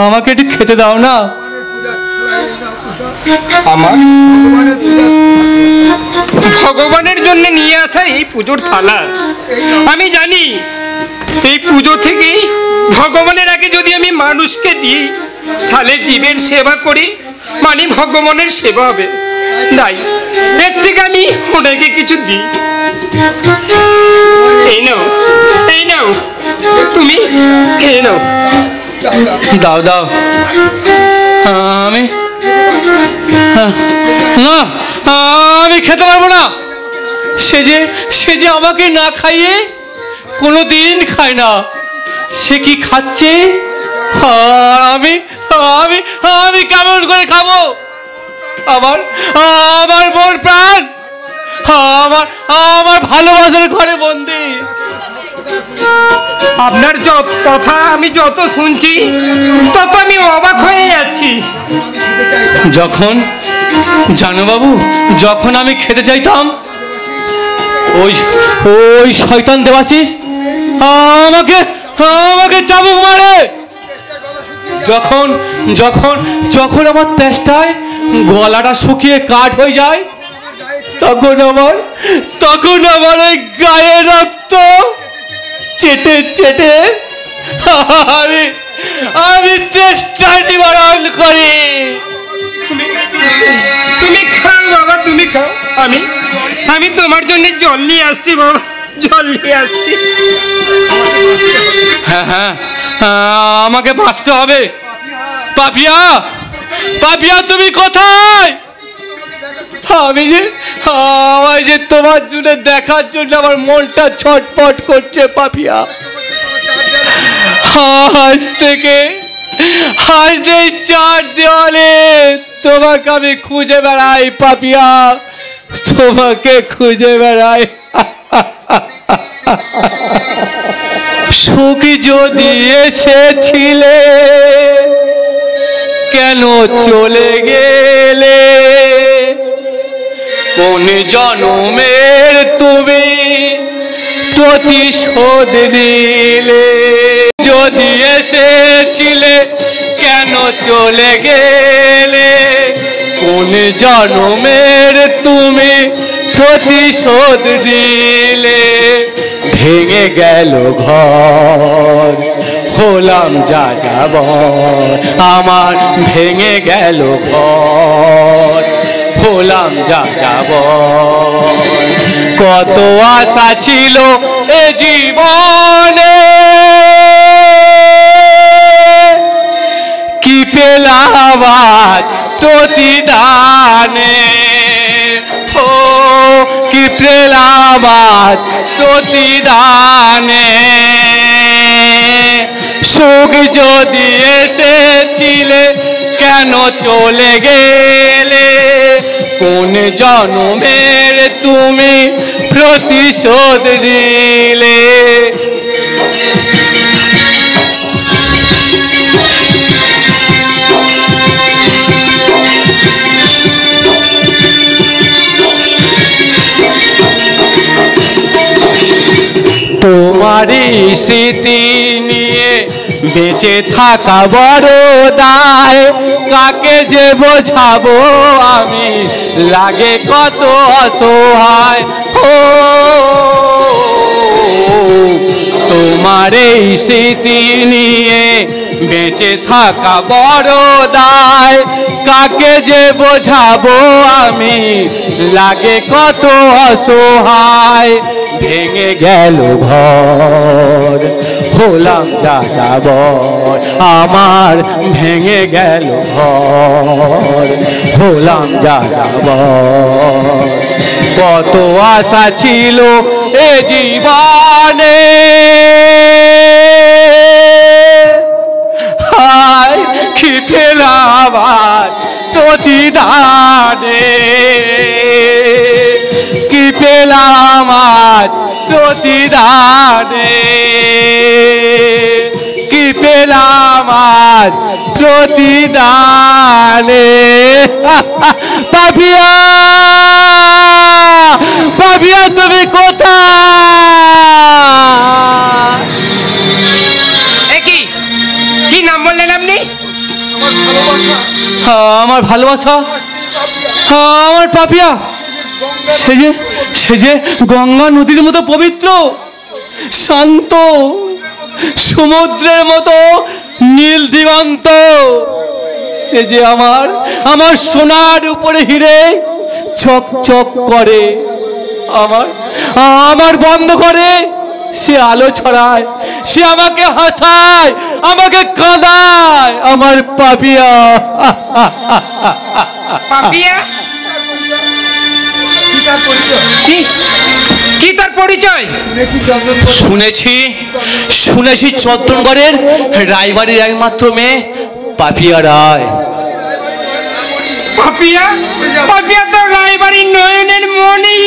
আমাকে একটু খেতে দাও না। আমার ভগবানের জন্য নিয়ে আসা এই পুজোর থালা, আমি জানি এই পুজো থেকে ভগবানের আগে যদি আমি মানুষকে দিই, তাহলে জীবের সেবা করি, মানে ভগবানের সেবা হবে। তাই এর থেকে আমি ওনাকে কিছু দিই। এই নাও, তুমি খেয়ে নাও। দাও। আমি খেতে পারবো না। সে যে আমাকে না খাইয়ে কোনোদিন খায় না। সে কি খাচ্ছে, আমি কেমন করে খাবো? আমার বোন প্রাণ, আমার ভালোবাসার ঘরে বন্দি। আপনার কথা আমি যত শুনছি তত আমি অবাক হয়ে যাচ্ছি। জানো বাবু, যখন আমি খেতে চাইতাম, ওই শয়তান দেবাশিস আমাকে চাবুক মারে। যখন আমার তেষ্টায় গলাটা শুকিয়ে কাঠ হয়ে যায়, তখন আমার ওই গায়ে রক্ত চেটে আমি চেষ্টা নিবারণ করি। তুমি খাও বাবা, তুমি খাও। আমি তোমার জন্য জল নিয়ে আসছি বাবা, জল নিয়ে আসছি। হ্যাঁ, আমাকে বাঁচতে হবে। পাপিয়া, তুমি কোথায়? আমায় যে তোমার জন্য দেখার জন্য আমার মনটা ছটফট করছে পাপিয়া। আজ থেকে 4 দেওয়ালে তোমাকে আমি খুঁজে বেড়াই পাপিয়া, তোমাকে খুঁজে বেড়াই। সুখ যদি এসেছিলে, কেন চলে গেলে? কোন জনমের তুমি প্রতিশোধ নিলে? যদি এসেছিলে, কেন চলে গেলে? কোন জনমের তুমি প্রতিশোধ নিলে? ভেঙে গেল ঘর, হলাম যাযাবর। আমার ভেঙে গেল ঘর, হলাম যাযাবর। কত আশা ছিল এ জীবনে, কি পেলাম আজ প্রতিদানে। কি পেলাম আজ প্রতিদানে। সুখ যদি এসেছিলে, কেন চলে গেলে? কোন জনমের তুমি প্রতিশোধ নিলে? তোমারই স্মৃতি নিয়ে বেঁচে থাকা বড় দায়, কাকে যে বোঝাবো আমি, লাগে কত অসহায়। ও তোমার এই স্মৃতি নিয়ে বেঁচে থাকা বড় দায়, কাকে যে বোঝাবো আমি, লাগে কত অসহায়। ভেঙে গেল ঘর, হলাম যাযাবর, আমার ভেঙে গেল ঘর, হলাম যাযাবর। কত আশা ছিল এ জীবনে, হায় কি পেলাম আজ প্রতিদানে, কি পেলাম আজ প্রতিদানে, কি পেলাম আজ প্রতিদানে। পাপিয়া, পাপিয়া তুমি কোথায়? কি নাম বললেন আপনি? আমার ভালোবাসা, আমার পাপিয়া, সে যে গঙ্গা নদীর মতো পবিত্র, শান্ত, সমুদ্রের মতো নীল দিগন্ত, সে যে আমার সোনার উপরে হিরে চক চক করে, আমার বন্ধ করে সে আলো ছড়ায়, সে আমাকে হাসায়, আমাকে কাঁদায়, আমার পাপিয়া। পাপিয়া? কি তার পরিচয়? শুনেছি চন্দনগড়ের রায়বাড়ির একমাত্র মেয়ে পাপিয়া রায়। পাপিয়া? পাপিয়া তো রায়বাড়ির নয়নের মণি।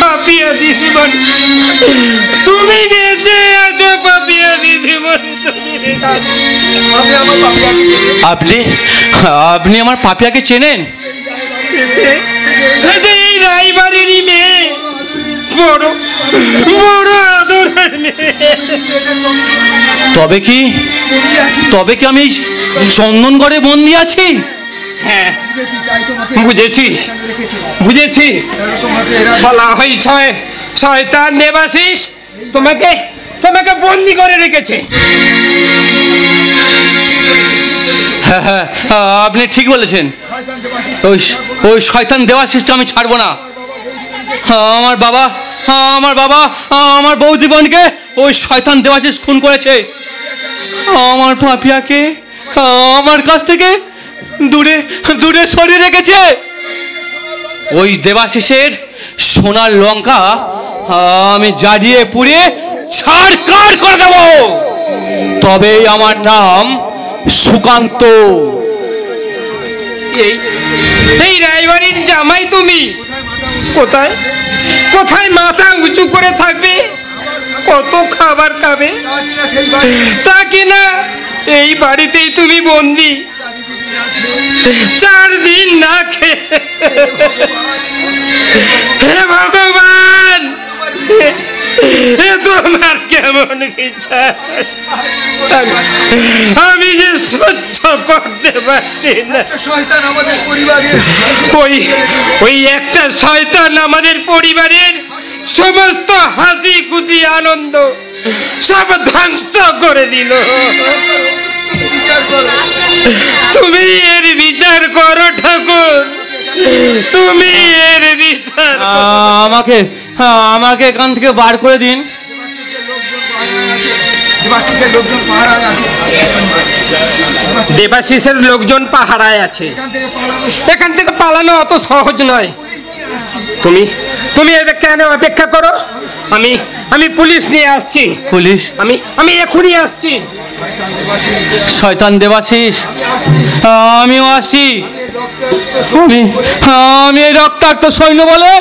পাপিয়া দিদিমণি, তুমি বেঁচে আছো। পাপিয়া দিদিমণি, আপনি আমার পাপিয়াকে চেনেন? সে যে এই রায়বাড়িরই মেয়ে, বড় বড় আদরের মেয়ে। তবে কি আমি চন্দনগড়ে বন্দি আছি? হ্যাঁ, বুঝেছি। বলা হয় শয়তান দেবাশিস তোমাকে বন্দি করে রেখেছে। হ্যাঁ, আপনি ঠিক বলেছেন। ওই শয়তান দেবাশিসটা আমি ছাড়বো না। আমার বাবা আমার বউ জীবনকে ওই শয়তান দেবাশিস খুন করেছে। আমার পাপিয়াকে আমার কাছ থেকে দূরে সরিয়ে রেখেছে। ওই দেবাশিসের সোনার লঙ্কা আমি জ্বালিয়ে পুড়িয়ে ছাড়খাড় করে দেব, তবেই আমার নাম সুকান্ত। এই রায়বাড়ির জামাই তুমি কোথায় মাথা উঁচু করে থাকবে? কত খাবার খাবে? তা কিনা এই বাড়িতেই তুমি বন্দি, 4 দিন না খেয়ে। হে ভগবান, তোমার কেমন বিচার আমি যে সহ্য করতে পারছি না। ওই একটা শয়তান আমাদের পরিবারের সমস্ত হাসি খুশি আনন্দ সব ধ্বংস করে দিল। তুমি এর বিচার করো ঠাকুর, তুমি এর বিচার। আমাকে এখান থেকে বার করে দিন। দেবাশিসের লোকজন পাহারায় আছে। এখান থেকে পালানো অত সহজ নয়। তুমি কেন অপেক্ষা করো, আমি পুলিশ নিয়ে আসছি। পুলিশ? আমি এখনই আসছি। শয়তান দেবাশিস, আমিও আসি। আমি এই রক্তাক্ত সৈন্য বলে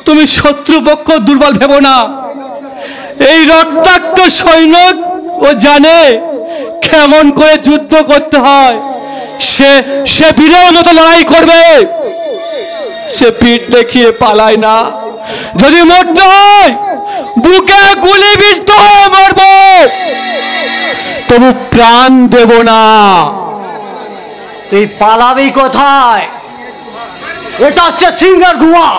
তুমি শত্রুপক্ষ দুর্বল ভেবো না। এই রক্তাক্ত সৈন্য ও জানে কেমন করে যুদ্ধ করতে হয়। সে বীরের মতো লড়াই করবে, সে পিঠ দেখিয়ে পালায় না। যদি মরতে হয় বুকে গুলিবিদ্ধ হয়ে মরব, তবু প্রাণ দেব না। তুই পালাবি কোথায়? এটা হচ্ছে সিংহের গুহা।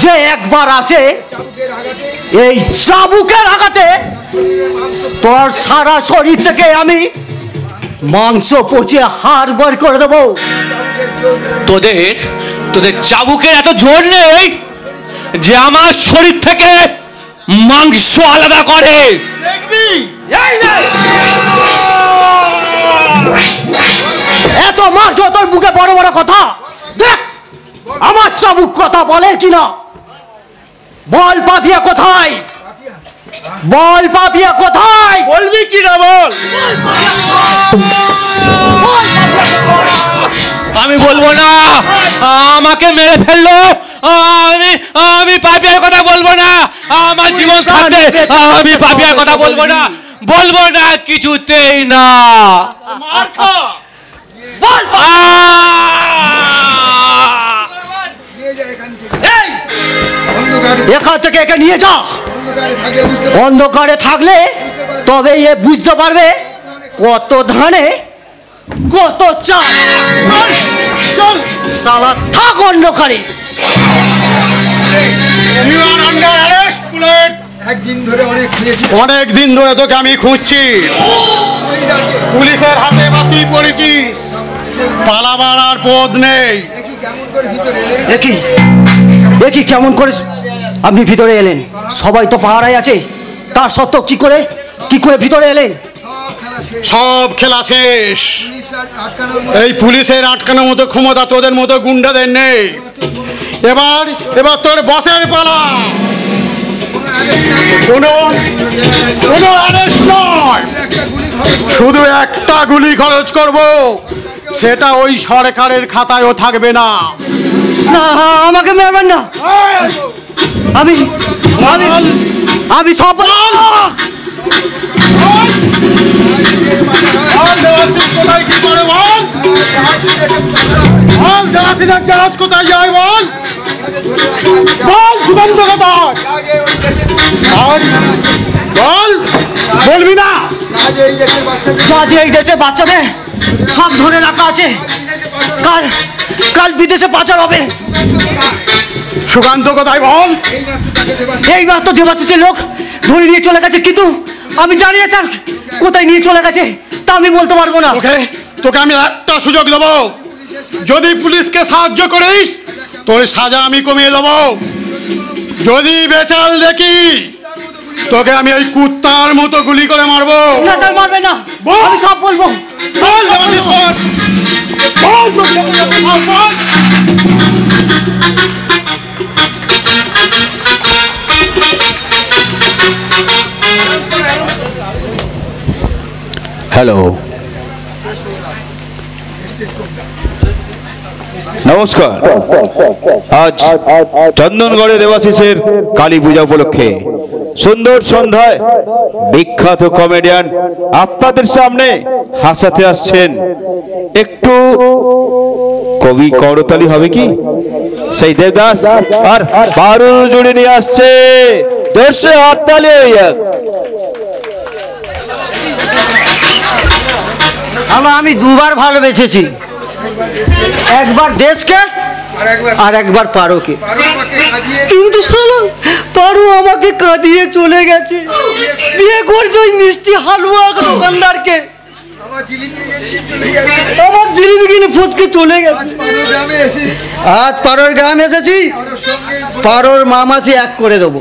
যে একবার আসে এই চাবুকের আঘাতে তোর সারা শরীর থেকে আমি মাংস পচিয়ে হাড় বার করে দেবো। তোদের তোদের চাবুকের এত জোর নেই যে আমার শরীর থেকে মাংস আলাদা করে। দেখবি এত মারছো তোর বুকে বড় বড় কথা। দেখ আমার চাবুক কথা বলে কিনা। বল পাপিয়া কোথায়? বল পাপিয়া কোথায়? বলবি কি না বল। আমি বলবো না, আমাকে মেরে ফেললো। আমি পাপিয়ার কথা বলবো না। আমার জীবন থাকতে আমি পাপিয়ার কথা বলবো না, বলবো না, কিছুতেই না। এখান থেকে একে নিয়ে যা। অন্ধকারে থাকলে তবে এ বুঝতে পারবে কত ধানে কত চাল। চল সালা থাক অন্ধকারে। অনেক দিন ধরে তোকে আমি খুঁজছি। পুলিশের হাতে বা তুই পড়েছিস। পালাবার আর পথ নেই। একই কেমন করে আপনি ভিতরে এলেন? সবাই তো পাহারায় আছে, তার সত্ত্বেও কি করে ভিতরে এলেন? সব খেলা শেষ। এই পুলিশের আটকানোর মতো ক্ষমতা তোদের মতো গুন্ডাদের নেই। এবার তোর বসের পালা। কোনো অ্যারেস্ট নয়, শুধু একটা গুলি খরচ করব, সেটা ওই সরকারের খাতায়ও থাকবে না। না আমাকে মারবেন না। আমি আমি সব কোথায় কি করে বল। জাহাজ কোথায় যায় বল। বল সুগন্ধ কোথায় বল। বলবি না? এই দেশে বাচ্চাদের সব ধরে রাখা আছে। কাল বিদেশে পাচার হবে। সুকান্ত কোথায় বল। এই মাত্র দেবাশিসের লোক ধরে নিয়ে চলে গেছে, কিন্তু আমি জানি না স্যার কোথায় নিয়ে চলে গেছে, তা আমি বলতে পারবো না। তোকে আমি একটা সুযোগ দেবো। যদি পুলিশকে সাহায্য করিস তোর সাজা আমি কমিয়ে দেবো। যদি বেচাল দেখি তোকে আমি ওই কুত্তার মতো গুলি করে মারবো। না স্যার মারবে না, আমি সব বলবো। হ্যালো, নমস্কার। আজ চন্দনগড়ে দেবাশিসের কালী পূজা উপলক্ষে সুন্দর সন্ধ্যায় বিখ্যাত কমেডিয়ান আপনাদের সামনে হাসাতে আসছেন। একটু কবি করতালি হবে কি? সেই দেবদাস আর পারু জুড়ে নিয়ে আসছে। দেশে হাততালি। আমি দুবার ভালোবেসেছি, একবার দেশকে আর একবার পারোকে। কিন্তু পারো আমাকে কাঁদিয়ে চলে গেছে। বিয়ে করছে ওই মিষ্টি হালুয়া দোকানদারকে। আমার জিলিপি কিনে ফুচকে চলে গেছে। আজ পারোর গ্রামে এসেছি, পারোর মামাসি এক করে দেবো।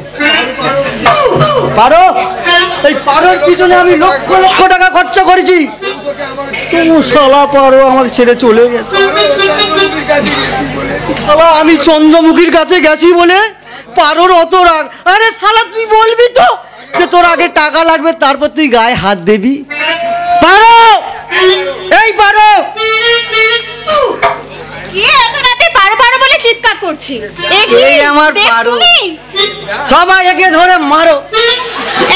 পারো, এই পারোর পিছনে আমি লক্ষ লক্ষ টাকা খরচা করেছি, তবু শালা পারো আমাকে ছেড়ে চলে গেছে। শালা আমি চন্দ্রমুখীর কাছে গেছি বলে পারোর অত রাগ। আরে শালা তুই বলবি তো যে তোর আগে টাকা লাগবে, তারপর তুই গায়ে হাত দিবি। পারো, এই পারো, কি এত রাতে পারো পারো বলে চিৎকার করছি? এই আমার পারো। সবাই একে ধরে মারো।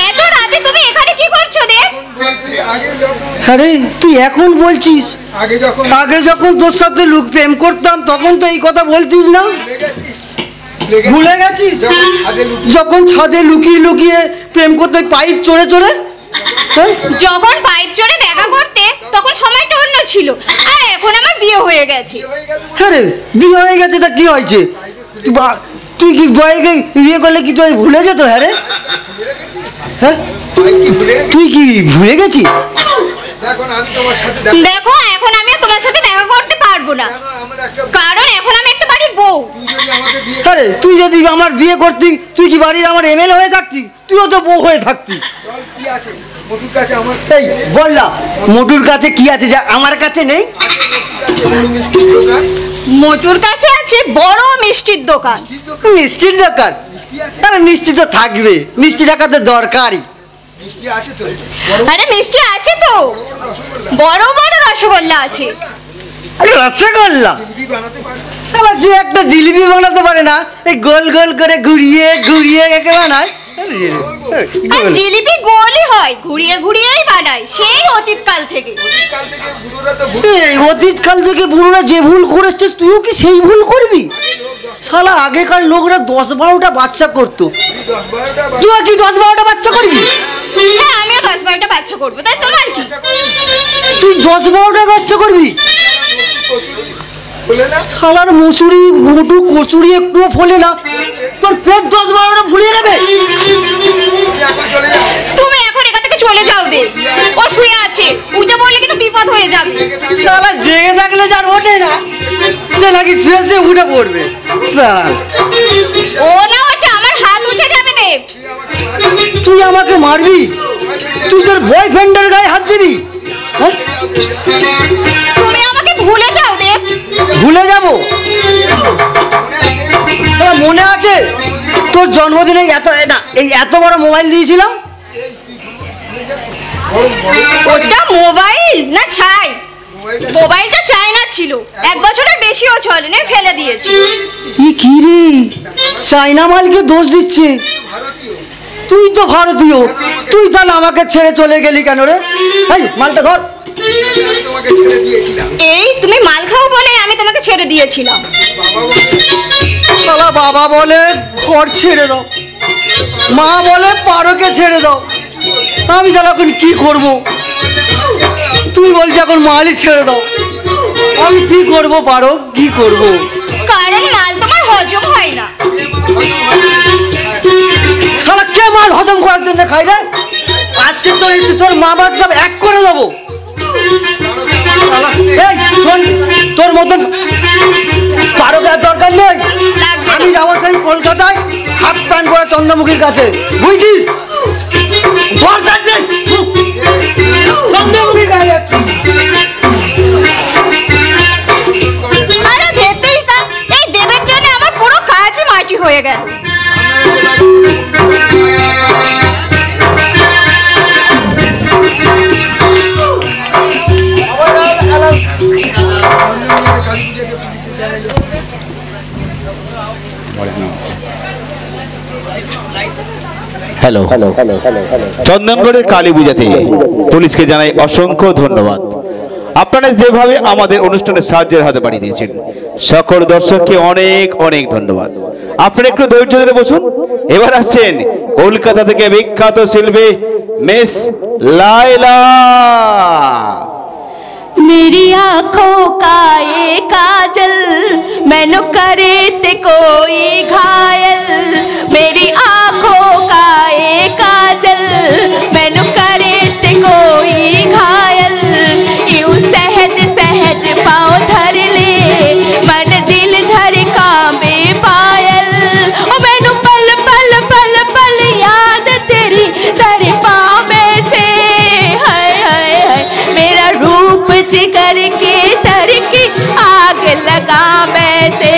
এত রাতে তুমি এখানে কি করছো দেব? আরে তুই এখন বলছিস, আগে যখন তোর সাথে লোক প্রেম করতাম তখন তো এই কথা বলতিস না। ভুলে গেছিস যখন ছাদে লুকিয়ে লুকিয়ে প্রেম করতে পাইপ চড়ে চড়ে? যখন পাইপ চড়ে দেখা করতে তখন সময়টা অন্য ছিল, আর এখন আমার বিয়ে হয়ে গেছে। হ্যাঁ রে, বিয়ে হয়ে গেছে তা কি হয়েছে? তুই কি বয়কে বিয়ে করলে কি তোর ভুলে যেত? হ্যাঁ রে, হ্যাঁ তুই কি ভুলে গেছিস? দেখো এখন আমি তোমার সাথে দেখা করতে পারবো না, কারণ এখন আমি একটা বাড়ির বউ। আরে তুই যদি আমার বিয়ে করতি, তুই কি বাড়ির আমার এমএলএ হয়ে থাকতি? তুইও তো বউ হয়ে থাকতিস। এই বললাম মোটুর কাছে কি আছে যা আমার কাছে নেই? মোটুর কাছে আছে বড় মিষ্টির দোকান। মিষ্টির দোকান? আরে মিষ্টি তো থাকবে, মিষ্টি রাখা তো দরকারই। আরে মিষ্টি আছে তো, বড় বড় রসগোল্লা আছে। আরে রসগোল্লা? যে একটা জিলিপি বানাতে পারে না, এই গোল গোল করে ঘুরিয়ে ঘুরিয়ে একে বানায়। আর জিলিপি গোলই হয়, ঘুরিয়ে ঘুরিয়েই বানায় সেই অতীতকাল থেকে। অতীতকাল থেকে বুড়োরা যে ভুল করেছে তুইও কি সেই ভুল করবি? শালা আগেকার লোকরা 10-12টা বাচ্চা করতো, তুই কি 10-12টা বাচ্চা করবি? হ্যাঁ আমিও 10-12টা বাচ্চা করবো, তাই তোমার কি? তুই 10-12টা বাচ্চা করবি? শালার মুচুরি মোটু কচুরি একটুও ফোলে না, তোর পেট 10-12টা ফুলিয়ে যাবে। তুমি এখন এখান থেকে চলে যাও দে, ও শুয়ে আছে, উঠে পড়লে কিন্তু বিপদ হয়ে যাবে। শালা জেগে থাকলে যার ওঠে না, সে নাকি শুয়ে শুয়ে উঠে পড়বে। ও না ওটা আমার হাত উঠে যাবে দেব। তুই আমাকে মারবি? তুই তোর বয়ফ্রেন্ডের গায়ে হাত দিবি? তুমি আমাকে ভুলে যাও দেব। ভুলে যাবো? মনে আছে তোর জন্মদিনে এত বড় মোবাইল দিয়েছিলাম? ওটা মোবাইল না ছাই? মোবাইলটা চায়না ছিল, 1 বছরের বেশিও চলে না, ফেলে দিয়েছি। কি রে, চায়না মালকে দোষ দিচ্ছে? তুই তো ভারতীয়, তুই তাহলে আমাকে ছেড়ে চলে গেলি কেন রে? এই মালটা ধর। এই তুমি মাল খাও বলে আমি তোমাকে ছেড়ে দিয়েছিলাম। শালা বাবা বলে ঘর ছেড়ে দাও, মা বলে পারকে ছেড়ে দাও, আমি তাহলে এখন কি করবো? তুই বলছি এখন মালই ছেড়ে দাও, আমি কি করবো? পারো কি করবো? কারণ মাল তোমার হজম হয় না। শালা কে মাল হজম করার জন্য খাই রে? আজকে তোর মা বাবা সব এক করে দেবো। তোর মতন কারো দেওয়ার দরকার নেই, আমি যাবো সেই কলকাতায় হাফ প্যান্ট পরে চন্দ্রমুখীর কাছে, বুঝছিস? দরকার নেই চন্দ্রমুখীর কাছে। আরে ভেতেই তা, এই দেবের জন্য আমার পুরো কাজই মাটি হয়ে গেল। হ্যালো, চন্দনগড়ের কালী পূজাতে পুলিশকে জানাই অসংখ্য ধন্যবাদ। আপনারা যেভাবে আমাদের অনুষ্ঠানে সাহায্যের হাতে বাড়িয়ে দিয়েছেন, সকল দর্শককে অনেক অনেক ধন্যবাদ। আপনারা একটু ধৈর্য ধরে বসুন। এবার আসছেন কলকাতা থেকে বিখ্যাত শিল্পী মিস লাইলা। मेरी आँखों का ये काजल मैनू करे ते कोई घायल, मेरी आँखों का ये काजल मैनू करे ते कोई घायल, यूं सहज सहज पाँव धर ले मन दिल धर कांबे पायल, ओ मैनू पल पल पल पल याद तेरी दर पावे से, हाय हाय हाय मेरा रूप जिगर के तर की आग लगा वैसे।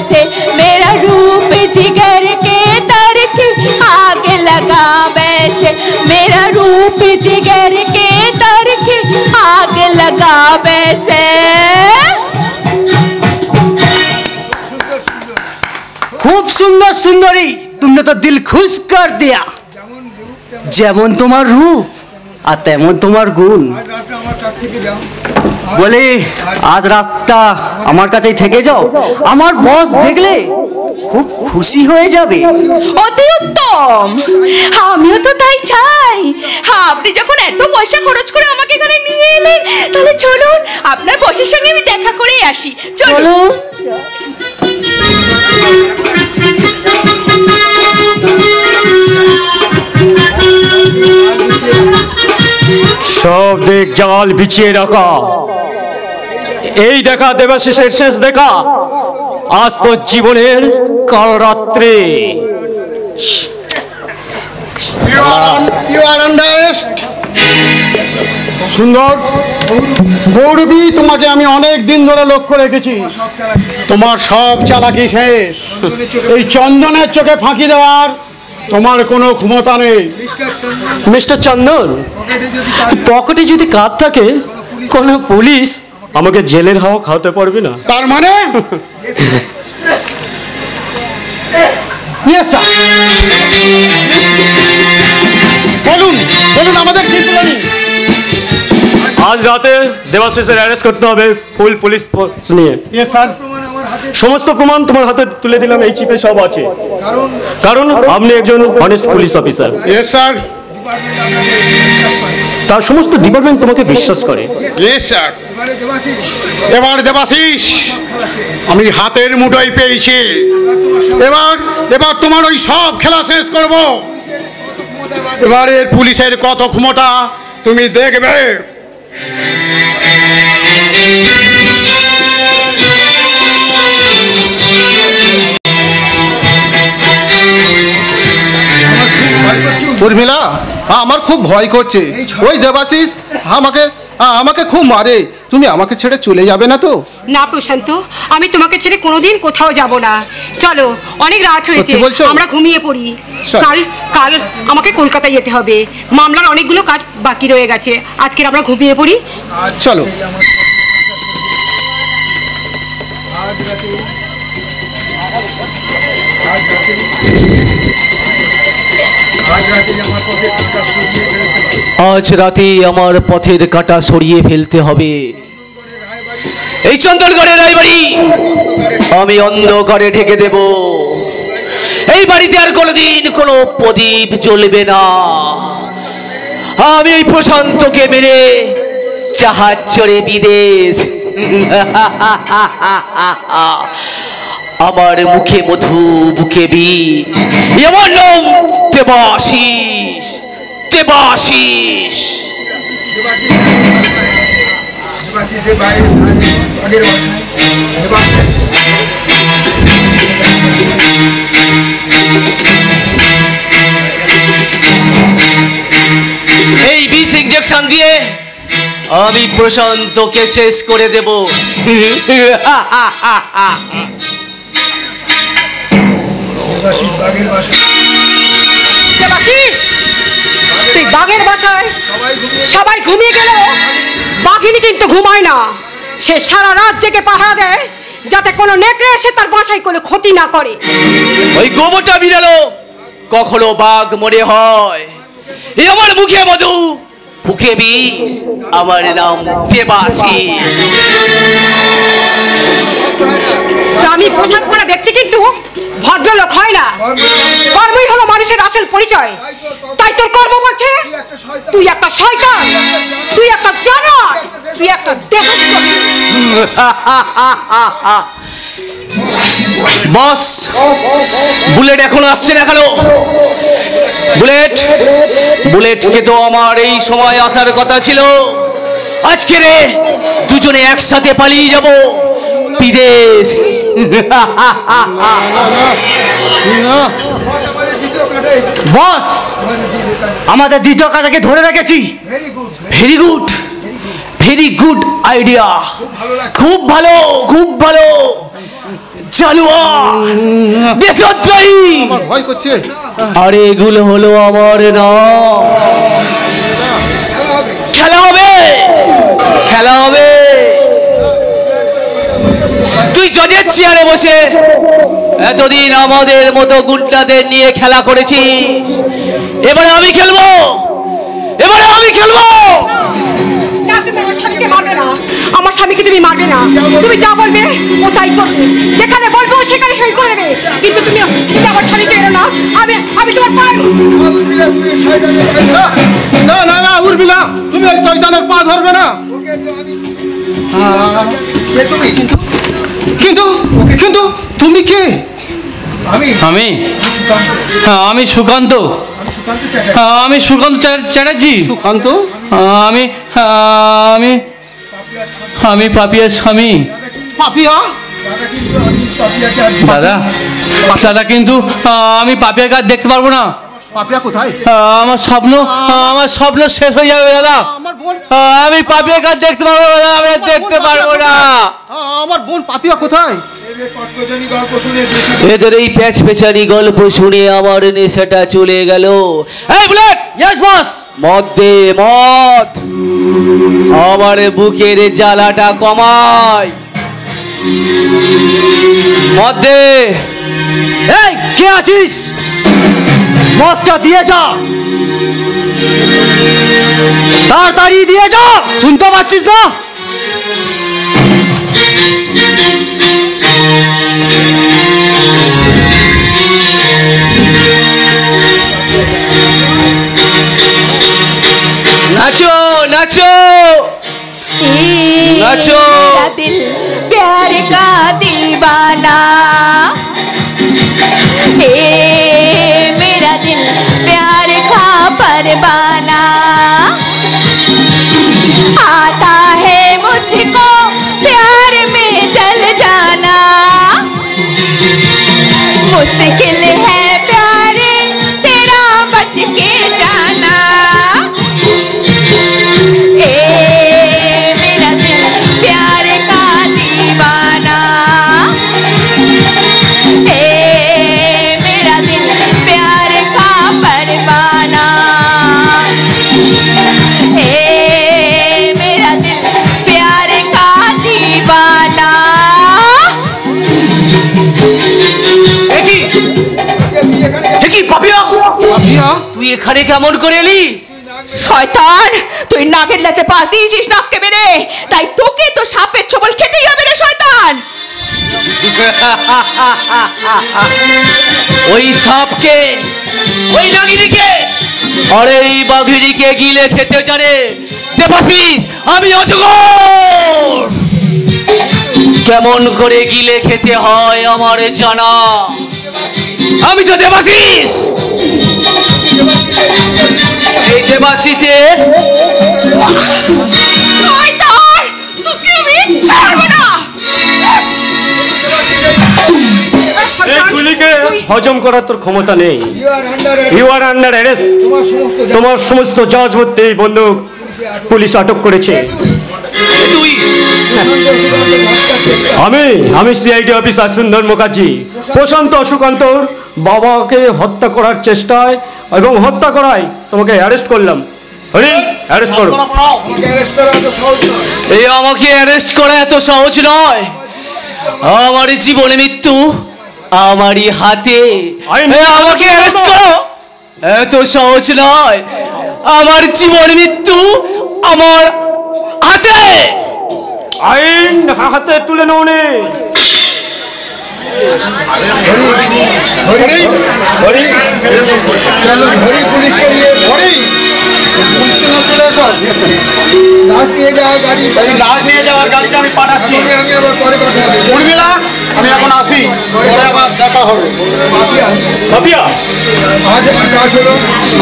वैसे मेरा रूप जिगर के तरखे आग लगा वैसे मेरा रूप जिगर के तरखे आग लगा वैसे। खूब सुंदर सुंदरी, तुमने तो दिल खुश कर दिया। যেমন তোমার রূপ আর তেমন তোমার গুণ। বলি আজ রাতটা আমার কাছেই থেকে যাও, আমার বস দেখলে খুব খুশি হয়ে যাবে। অতি উত্তম, আমিও তো তাই চাই। আপনি যখন এত পয়সা খরচ করে আমাকে এখানে নিয়ে এলেন, তাহলে চলুন আপনার বসের সঙ্গে আমি দেখা করেই আসি। চলুন। সব দিক জাল বিছিয়ে রাখা, এই দেখা দেবাশিসের শেষ দেখা। আজ তো জীবনের কাল রাত্রে। সুন্দর গৌরবী, তোমাকে আমি অনেক দিন ধরে লক্ষ্য রেখেছি। তোমার সব চালাকি শেষ। এই চন্দনের চোখে ফাঁকি দেওয়ার তোমার কোনো ক্ষমতা নেই। মিস্টার চন্দন, পকেটে যদি কাজ থাকে কোনো পুলিশ আমাকে জেলের হাওয়া খাওয়াতে পারবে না। তার মানে বলুন বলুন আমাদের কি প্ল্যান? আজ রাতে দেবাশিসের অ্যারেস্ট করতে হবে ফুল পুলিশ ফোর্স নিয়ে। সমস্ত প্রমাণ তোমার হাতে তুলে দিলাম, এই চিপে সব আছে। কারণ আপনি একজন honest police officer. Yes sir. তার সমস্ত ডিপার্টমেন্ট তোমাকে বিশ্বাস করে। Yes sir. এবার দেবাশিস আমি হাতের মুঠোয় পেয়েছি। এবার তোমার ওই সব খেলা শেষ করব। এবারে পুলিশের কত ক্ষমতা তুমি দেখবে। উর্মিলা, আমার খুব ভয় করছে। ওই দেবাশিস আমাকে খুব মারে। তুমি আমাকে ছেড়ে চলে যাবে না তো? না প্রশান্ত, আমি তোমাকে ছেড়ে কোনোদিন কোথাও যাব না। চলো, অনেক রাত হয়েছে, আমরা ঘুমিয়ে পড়ি। কাল আমাকে কলকাতায় যেতে হবে। মামলার অনেকগুলো কাজ বাকি রয়ে গেছে। আজকে আমরা ঘুমিয়ে পড়ি। চলো। আজ রাতে আমার পথের কাঁটা সরিয়ে ফেলতে হবে। এই চন্দনগড়ের রায়বাড়ি আমি অন্ধকারে ঢেকে দেব। এই বাড়িতে আর কোনোদিন কোনো প্রদীপ জ্বলবে না। আমি এই প্রশান্তকে মেরে জাহাজ চড়ে বিদেশ। আমার মুখে মধু, বুকে বিষ। আমার নাম দেবাশিস। দেবাশিস। এই বিষ ইনজেকশন দিয়ে আমি প্রশান্তকে শেষ করে দেব। দেবাশিস, তুই বাঘের বাসায় সবাই ঘুমিয়ে গেল, বাঘিনী কিন্তু ঘুমায় না। সে সারা রাত জেগে পাহারা দেয় যাতে কোনো নেকড়ে এসে তার বাসায় কোনো ক্ষতি না করে। ওই গোবরটা বিড়ালো কখনো বাঘ মনে হয়। এই আমার মুখে মধু, বুকে বিষ। আমার নাম দেবাশিস। আমি পোশাক পরা ব্যক্তি কিন্তু ভদ্রলোক হয় না। কর্মই হলো মানুষের আসল পরিচয়। তাই তোর কর্ম বলছে তুই একটা শয়তান, তুই একটা জানোয়ার, তুই একটা দেশদ্রোহী। বস, বুলেট এখনো আসছে না কেন? বুলেটকে তো আমার এই সময় আসার কথা ছিল। আজকে রে দুজনে একসাথে পালিয়ে যাব বিদেশ। বস, আমাদের দ্বিতীয় কাটাকে ধরে রেখেছি। Very good, very good idea. খুব ভালো, খুব ভালো। জানোয়ার, দেশদ্রোহী। আমার ভয় করছে। আর এগুলো হলো আমার নাম। খেলা হবে, খেলা হবে। তুই জজের চেয়ারে বসে এতদিন আমাদের মতো গুন্ডাদের নিয়ে খেলা করেছিস, এবারে আমি খেলবো, এবারে আমি খেলবো। আমার স্বামীকে তুমি মারবে না, তুমি যা বলবে ও তাই করবে, যেখানে বলবে ও সেখানে সই করে দেবে, কিন্তু তুমি আমার স্বামীকে এলো না। আমি তোমার পায়ে। না না না উর্মিলা, তুমি ওই শয়তানের পা ধরবে না। কিন্তু কিন্তু তুমি কে? আমি আমি সুকান্ত, আমি সুকান্ত চ্যাটার্জি। সুকান্ত? আমি আমি আমি পাপিয়ার স্বামী। পাপিয়া? দাদা, দাদা কিন্তু আমি পাপিয়াকে আর দেখতে পারবো না। পাপিয়া কোথায়? আমার স্বপ্ন শেষ হয়ে যাবে দাদা। আমি পাপিয়াকে আর দেখতে পারবো না, আমি দেখতে পারবো না। আমার বোন পাপিয়া কোথায়? এদের এই প্যাচ পেচারি গল্প শুনে আমার নেশাটা চলে গেল। এই বুলেট, ইয়েস বস। মদ দে, মদ। আমার বুকের জ্বালাটা কমায়। মদ দে। এই কে আছিস? মদটা দিয়ে যা, তাড়াতাড়ি দিয়ে যা। শুনতে পাচ্ছিস না? नाचो नाचो नाचो। मेरा दिल प्यार का दीवाना, मेरा दिल प्यार का परवाना, आता है मुझको प्यार में जल जाना, मुश्किल है प्यार तेरा बच के जाना। मेरा दिल प्यार का दीवाना, मेरा दिल प्यार का परवाना, मेरा दिल प्यार का दीवाना। তুই এখানে কেমন করে এলি? শয়তান, তুই নাগের লাচে পাশ দিয়েছিস নাককে মেরে, তাই তোকে তো সাপের ছোবল খেতেই হবে রে শয়তান। ওই সাপকে, ওই নাগিনীকে, আর এই বাঘিনীকে গিলে খেতে জানে দেবাশিস। আমি অজগর, কেমন করে গিলে খেতে হয় আমার জানা। আমি তো দেবাশিস। এই দেবাশিসের তোকে আমি ছাড়বো না। এই গুলিকে হজম করার তোর ক্ষমতা নেই। You are under arrest. তোমার সমস্ত জবাবদিহি এই বন্দুক পুলিশ আটক করেছে। তুই? আমি সিআইডি অফিসার সুন্দর মুখার্জি। প্রশান্ত সুকান্তর বাবাকে হত্যা করার চেষ্টায় এবং হত্যা করায় তোমাকে অ্যারেস্ট করলাম। হরিণ, অ্যারেস্ট করো। এই আমাকে অ্যারেস্ট করা এত সহজ নয়। আমার জীবন মৃত্যু আমারই হাতে। আমাকে অ্যারেস্ট করো, এত সহজ নয়। আমার জীবন মৃত্যু আমার হাতে। আইন হাতে তুলে নাও নে। আমি এখন আসি, পরে আবার দেখা হবে।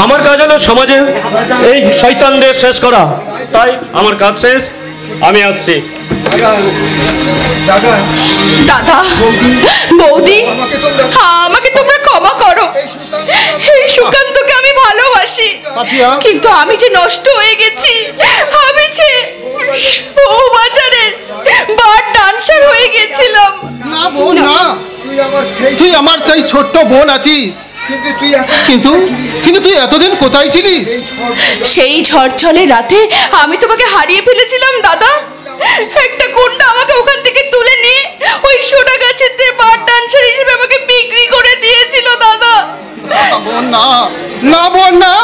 আমার কাজ হলো সমাজে এই শয়তানদের শেষ করা, তাই আমার কাজ শেষ, আমি আসছি। দাদা, বৌদি, আমাকে তোমরা ক্ষমা করো। এই সুকান্তকে আমি ভালোবাসি, কিন্তু আমি যে নষ্ট হয়ে গেছি। আমি যে ও বাজারের বার ডান্সার হয়ে গেছিলাম। না বোন না, তুই আমার সেই ছোট্ট বোন আছিস, কিন্তু কিন্তু তুই এতদিন কোথায় ছিলিস? সেই ঝড়ঝড়ের রাতে আমি তোমাকে হারিয়ে ফেলেছিলাম দাদা। একটা গুন্ডা আমাকে ওখান থেকে তুলে নিয়ে ওই সোনা গাছেতে বার ডান্সার হিসেবে আমাকে বিক্রি করে দিয়েছিল দাদা। বোন না, না বোন না,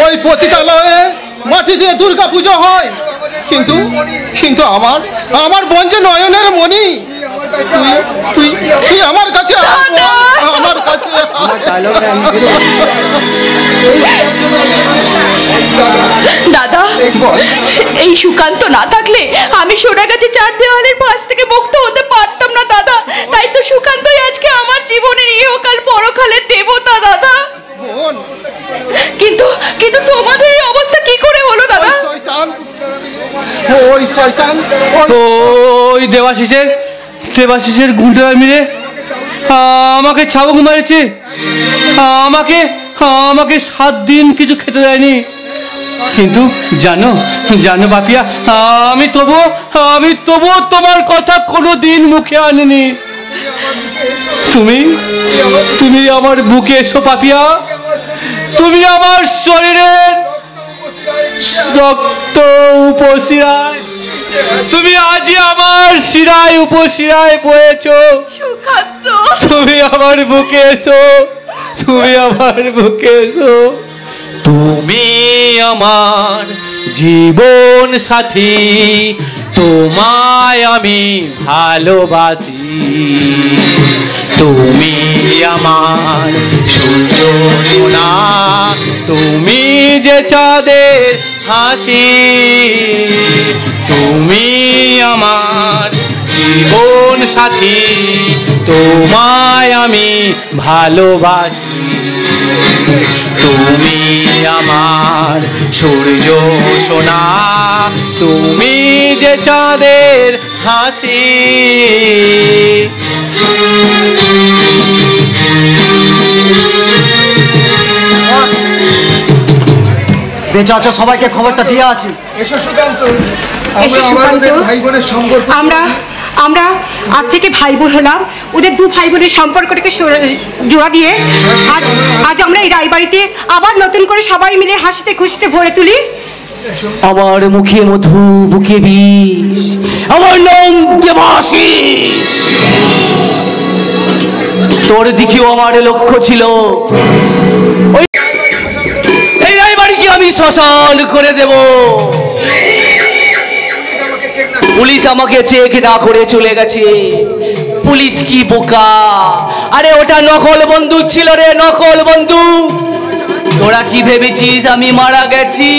ওই পতিতালয়ে মাটি দিয়ে দুর্গা পুজো হয়, কিন্তু কিন্তু আমার আমার বোন যে নয়নের মণি। তুই তুই তুই আমার কাছে আমার কাছে দাদা, এই সুকান্ত না থাকলে আমি সোনা গাছে চার দেওয়ালের পাশ থেকে মুক্ত হতে পারতাম না দাদা। তাই তো সুকান্তই আজকে আমার জীবনের ইহকাল পরকালের দেবতা দাদা। কিন্তু কিন্তু তোমাদের এই অবস্থা কি করে হলো দাদা? ওই শয়তান ওই দেবাশিসের গুন্ডারা মিলে আমাকে চাবুক মারেছে। আমাকে 7 দিন কিছু খেতে দেয়নি। কিন্তু জানো পাপিয়া, আমি তবুও তোমার কথা কোনোদিন মুখে আনিনি। তুমি আমার বুকে এসো পাপিয়া, তুমি আমার শরীরের রক্ত উপশিরায়, তুমি আজই আমার শিরায় উপশিরায় বয়েছো। তুমি আমার বুকে এসো, তুমি আমার বুকে এসো। তুমি আমার জীবন সাথী, তোমায় আমি ভালোবাসি। তুমি আমার সূর্যনা, তুমি যে চাঁদের হাসি। তুমি আমার জীবন সাথী, তোমায় আমি ভালোবাসি। তুমি আমার সূর্য সোনা, তুমি যে চাঁদের হাসি। বেঁচে আছো, সবাইকে খবরটা দিয়ে আসি। এসো সুকান্ত, আমাদের ভাই বোনের সম্পর্ক আমরা আজ থেকে ভাই বোন হলাম। ওদের 2 ভাই বোনের সম্পর্কটাকে জোড়া দিয়ে আজ আমরা এই রায়বাড়িতে আবার নতুন করে সবাই মিলে হাসিতে খুশিতে ভরে তুলি। আমার মুখে মধু, বুকে বিষ, আমার নাম দেবাশিস। তোর দিকেও আমার লক্ষ্য ছিল, এই রায়বাড়িকে আমি শ্মশান করে দেব। পুলিশ আমাকে চেক না করে চলে গেছে। পুলিশ কি বোকা! আরে ওটা নকল বন্দুক ছিল রে, নকল বন্দুক। তোরা কি ভেবেছিস আমি মারা গেছি?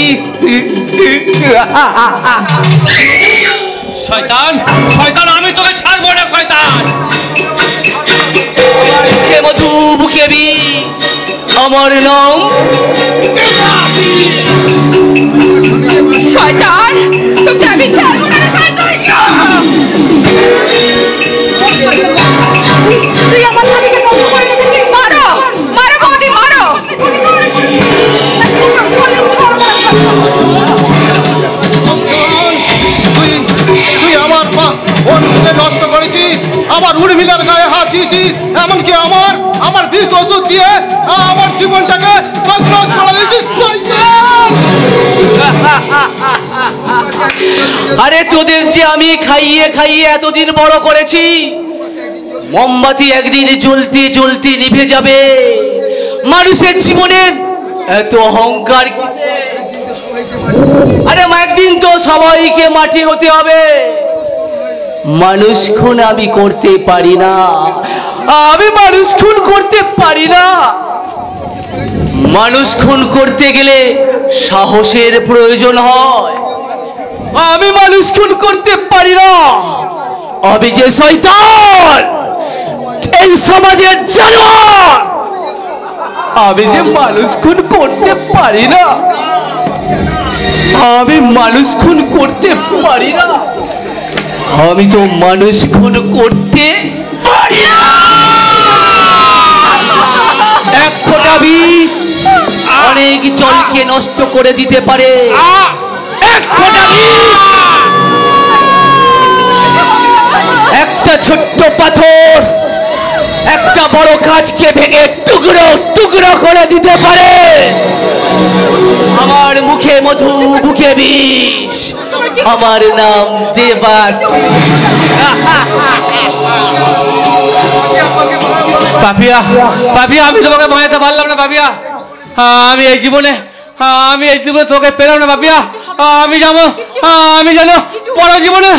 শয়তান, আমি তোকে ছাড়বো না শয়তান। বুকে মধু, বুকে বিষ, আমার নাম শয়তান, তোকে আমি ছাড়বো না শয়তান। তুই আমার স্বামীকে বন্ধ করে রেখেছিস। মারো মারো বৌদি, মারো। তুই আমার বোনকে নষ্ট করেছিস, আমার উর্মিলার গায়ে হাত দিয়েছিস, এমনকি আমার বিষ ওষুধ দিয়ে আমার জীবনটাকে তছনছ করে দিয়েছিস। আরে তোদের যে আমি খাইয়ে এতদিন বড় করেছি, মোমবাতি একদিন জ্বলতে জ্বলতে নিভে যাবে। মানুষের জীবনের এত অহংকার কিসে? আরে একদিন তো সবাইকে মাটি হতে হবে। মানুষ খুন আমি করতে পারি না, আমি মানুষ খুন করতে পারি না। মানুষ খুন করতে গেলে সাহসের প্রয়োজন হয়। আমি মানুষ খুন করতে পারি না। আমি যে শয়তান, এই সমাজের জানোয়ার, আমি যে মানুষ খুন করতে পারি না। আমি মানুষ খুন করতে পারি না। আমি তো মানুষ খুন করতে পারি না। এক ফোঁটা বিষ অনেক জলকে নষ্ট করে দিতে পারে। এক ফোঁটা বিষ, একটা ছোট্ট পাথর আজকে ভেঙে টুকরো টুকরো করে দিতে পারে। আমার মুখে মধু বুকে বিষ, আমার নাম দেবাস। পাপিয়া পাপিয়া, আমি তোমাকে মায়াতে পারলাম না পাপিয়া। আমি এই জীবনে তোকে পেলাম না পাপিয়া। আমি জানো পর জীবনে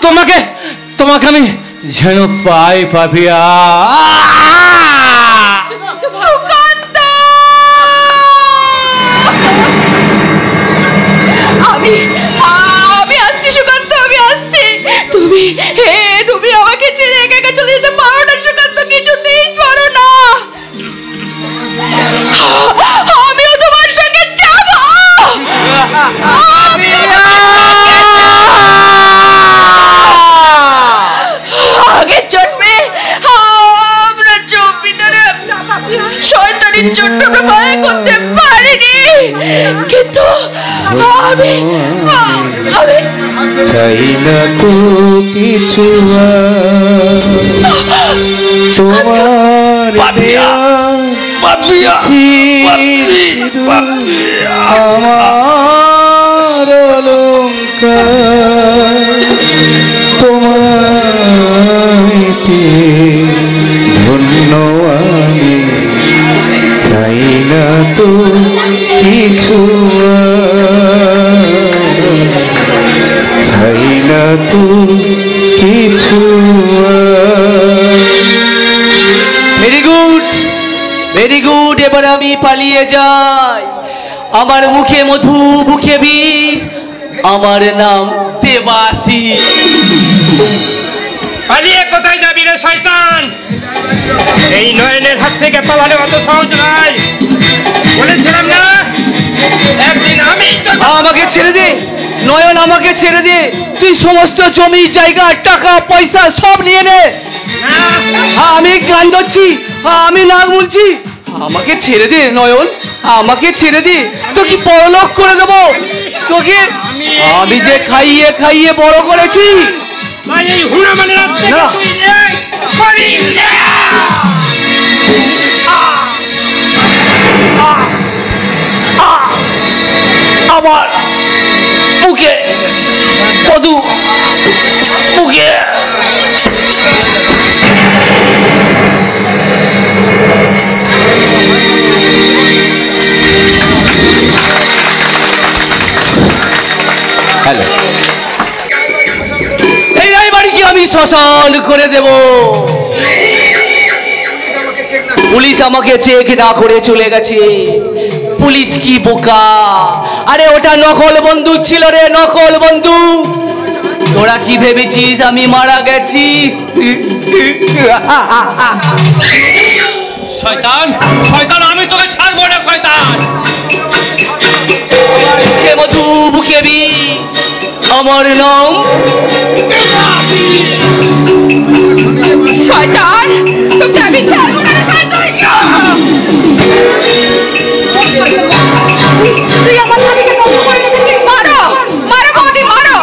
তোমাকে আমি যেন পাই পাপিয়া। আমি আসছি সুকান্ত, আমি আসছি। তুমি আমাকে ছেড়ে একা একা চলে যেতে পারো না সুকান্ত, কিছুতেই পারো না। আমিও তোমার সঙ্গে যাব। আগে জন্মে আমরা জমিদারে শয়তানির জন্য আমরা ভয় করতে পারিনি, কিন্তু আমি চাই না তো কিছু তোমার আমার অলঙ্কার, তোমায় ধন্য আমি। চাই না তো কিছু, চাই না তো কিছু। Very good, very good. এবার আমি পালিয়ে যাই। আমার মুখে মধু বুকে বিষ, আমার নাম দেবাসী। পালিয়ে কোথায় যাবি রে শয়তান? এই নয়নের হাত থেকে পালানো অত সহজ নয়। বলেছিলাম না একদিন আমি। আমাকে ছেড়ে দে নয়ন, আমাকে ছেড়ে দে। তুই সমস্ত জমি জায়গা টাকা পয়সা সব নিয়ে নে। আমি গান ধরছি, আমি নাক মুলছি। আমাকে ছেড়ে দে নয়ন, আমাকে ছেড়ে দে। তোকে বড়লোক করে দেবো। তোকে আমি যে খাইয়ে খাইয়ে বড় করেছি। আমার বুকে মধু বুকে হ্যালো, এই রায়বাড়িকে আমি শ্মশান করে দেব। পুলিশ আমাকে চেক না করে চলে গেছে। পুলিশ কি বোকা! আরে ওটা নকল বন্দুক ছিল রে, নকল বন্দুক। তোরা কি ভেবেছিস আমি মারা গেছি? শয়তান শয়তান, আমি তোকে ছাড়বো না শয়তান। বুকে মধু বুকে বিষ, আমার নাম শয়তান, তোকে আমি ছাড়বো না শয়তান। তুই আমার স্বামীকে বন্ধ করে রেখেছিস। মারো মারো বৌদি, মারো।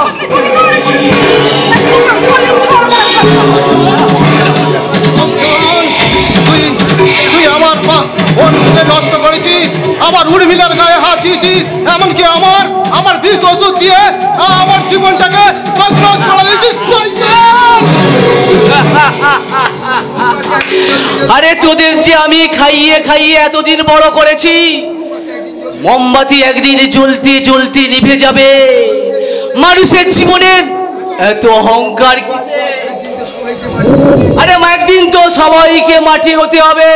তুই আমার বোনকে নষ্ট করেছিস, আমার উর্মিলার গায়ে হাত দিয়েছিস, এমনকি আমার বিষ ওষুধ দিয়ে আমার জীবনটাকে নষ্ট করে দিয়েছিস। আরে তোদের যে আমি খাইয়ে খাইয়ে এতদিন বড় করেছি, মোমবাতি একদিন জ্বলতে জ্বলতে নিভে যাবে। মানুষের জীবনের এত অহংকার কিসে? আরে একদিন তো সবাইকে মাটি হতে হবে।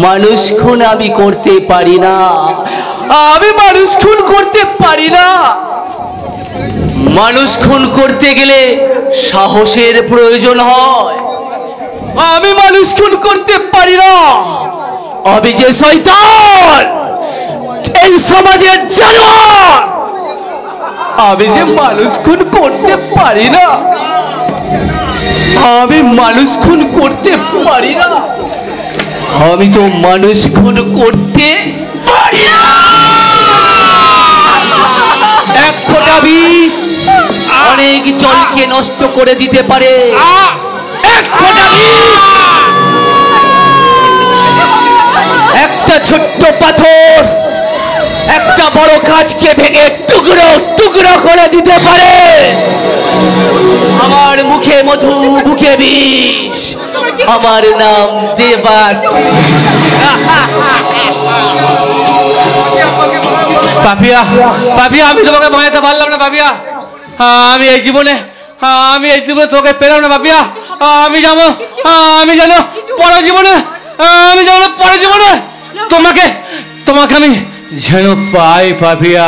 মানুষ খুন আমি করতে পারি না, আমি মানুষ খুন করতে পারি না। মানুষ খুন করতে গেলে সাহসের প্রয়োজন হয়। আমি মানুষ খুন করতে পারি না। আমি যে শয়তান, এই সমাজের জানোয়ার। আমি যে মানুষ খুন করতে পারি না, আমি মানুষ খুন করতে পারি না। আমি তো মানুষ খুন করতে পারি না। এক ফোঁটা বিষ অনেক জলকে নষ্ট করে দিতে পারে। একটা ছোট্ট পাথর একটা বড় কাজকে ভেঙে টুকরো টুকরো করে দিতে পারে। আমার মুখে মধু বুকে বিষ, আমার নাম দেবাস। পাপিয়া পাপিয়া, আমি তোমাকে মায়াতে পারলাম না পাপিয়া। আমি এই জীবনে তোকে পেলাম না পাপিয়া। আমি জানো পর জীবনে তোমাকে আমি যেন পাই পাপিয়া।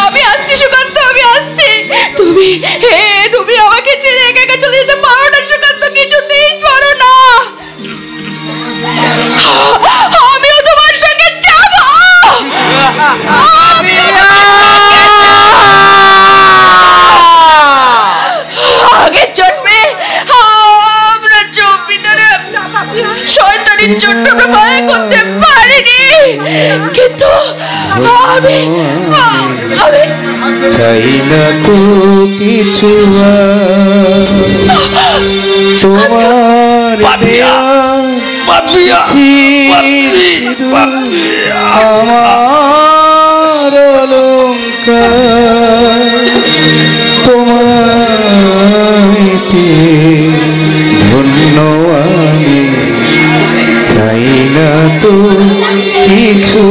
আমি আসছি সুকান্ত, আমি আসছি। তুমি আমাকে ছেড়ে একা একা চলে যেতে পারো না সুকান্ত, কিছুতেই পারো না। আমিও তোমার সঙ্গে যাব। আগে জন্মে আমরা জমিদারে শয়তানির জন্য আমরা ভয় করতে পারিনি, কিন্তু আমি চাই না তো কিছু তোমার আমার অলঙ্কার, তোমায় ধন্য আমি চাই না তো কিছু,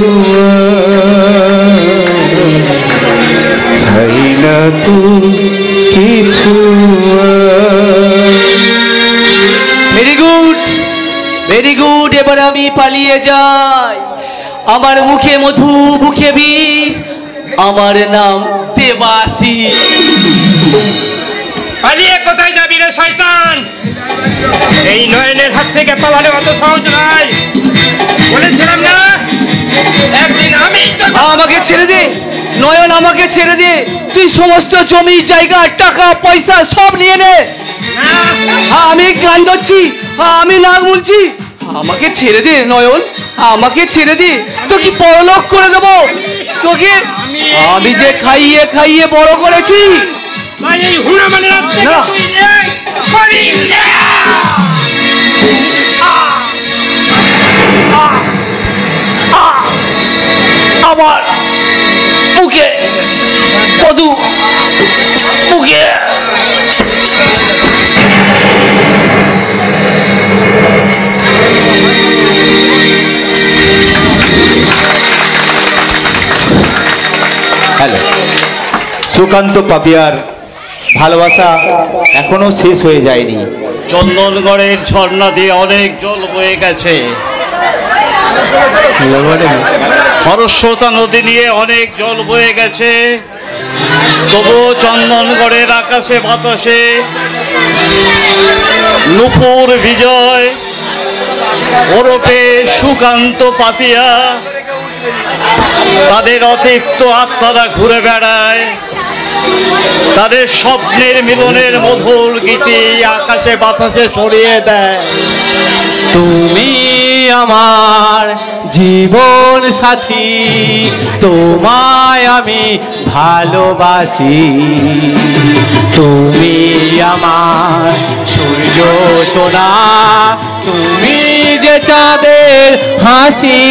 চাই না তো কিছু। ভেরি গুড, এবার আমি পালিয়ে যাই। আমার মুখে মধু বুকে বিষ, আমার নাম দেবাসী। পালিয়ে কোথায় যাবি রে শয়তান? এই নয়নের হাত থেকে পালানো অত সহজ নয়। বলেছিলাম না একদিন আমি। আমাকে ছেড়ে দে নয়ন, আমাকে ছেড়ে দে। তুই সমস্ত জমি জায়গা টাকা পয়সা সব নিয়ে নে। আমি গান ধরছি, আমি নাক মুলছি। আমাকে ছেড়ে দে নয়ন, আমাকে ছেড়ে দে। তোকে বড়লোক করে দেবো। তোকে আমি যে খাইয়ে খাইয়ে বড় করেছি। আমার বুকে মধু বুকে হ্যালো, সুকান্ত পাপিয়ার ভালোবাসা এখনো শেষ হয়ে যায়নি। চন্দনগড়ের ঝর্ণা দিয়ে অনেক জল বয়ে গেছে, খরস্রোতা নদী নিয়ে অনেক জল বয়ে গেছে, তবুও চন্দনগড়ের আকাশে বাতাসে নূপুর বিজয় ওরফে সুকান্ত পাপিয়া, তাদের অতৃপ্ত আত্মারা ঘুরে বেড়ায়। তাদের স্বপ্নের মিলনের মধুর গীতি আকাশে বাতাসে ছড়িয়ে দেয়। তুমি আমার জীবন সাথী, তোমায় আমি ভালোবাসি। তুমি আমার সূর্য সোনা, তুমি যে চাঁদের হাসি।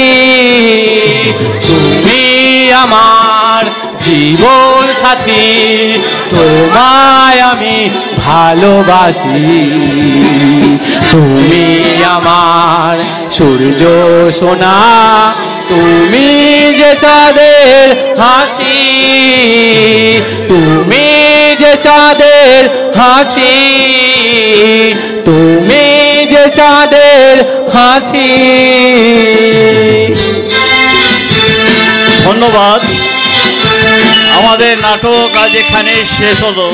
তুমি আমার জীবন সাথী, তোমায় আমি ভালোবাসি। তুমি আমার সূর্য সোনা, তুমি যে চাঁদের হাসি। তুমি যে চাঁদের হাসি, তুমি যে চাঁদের হাসি। ধন্যবাদ। আমাদের নাটক আজ এখানে শেষ হলো।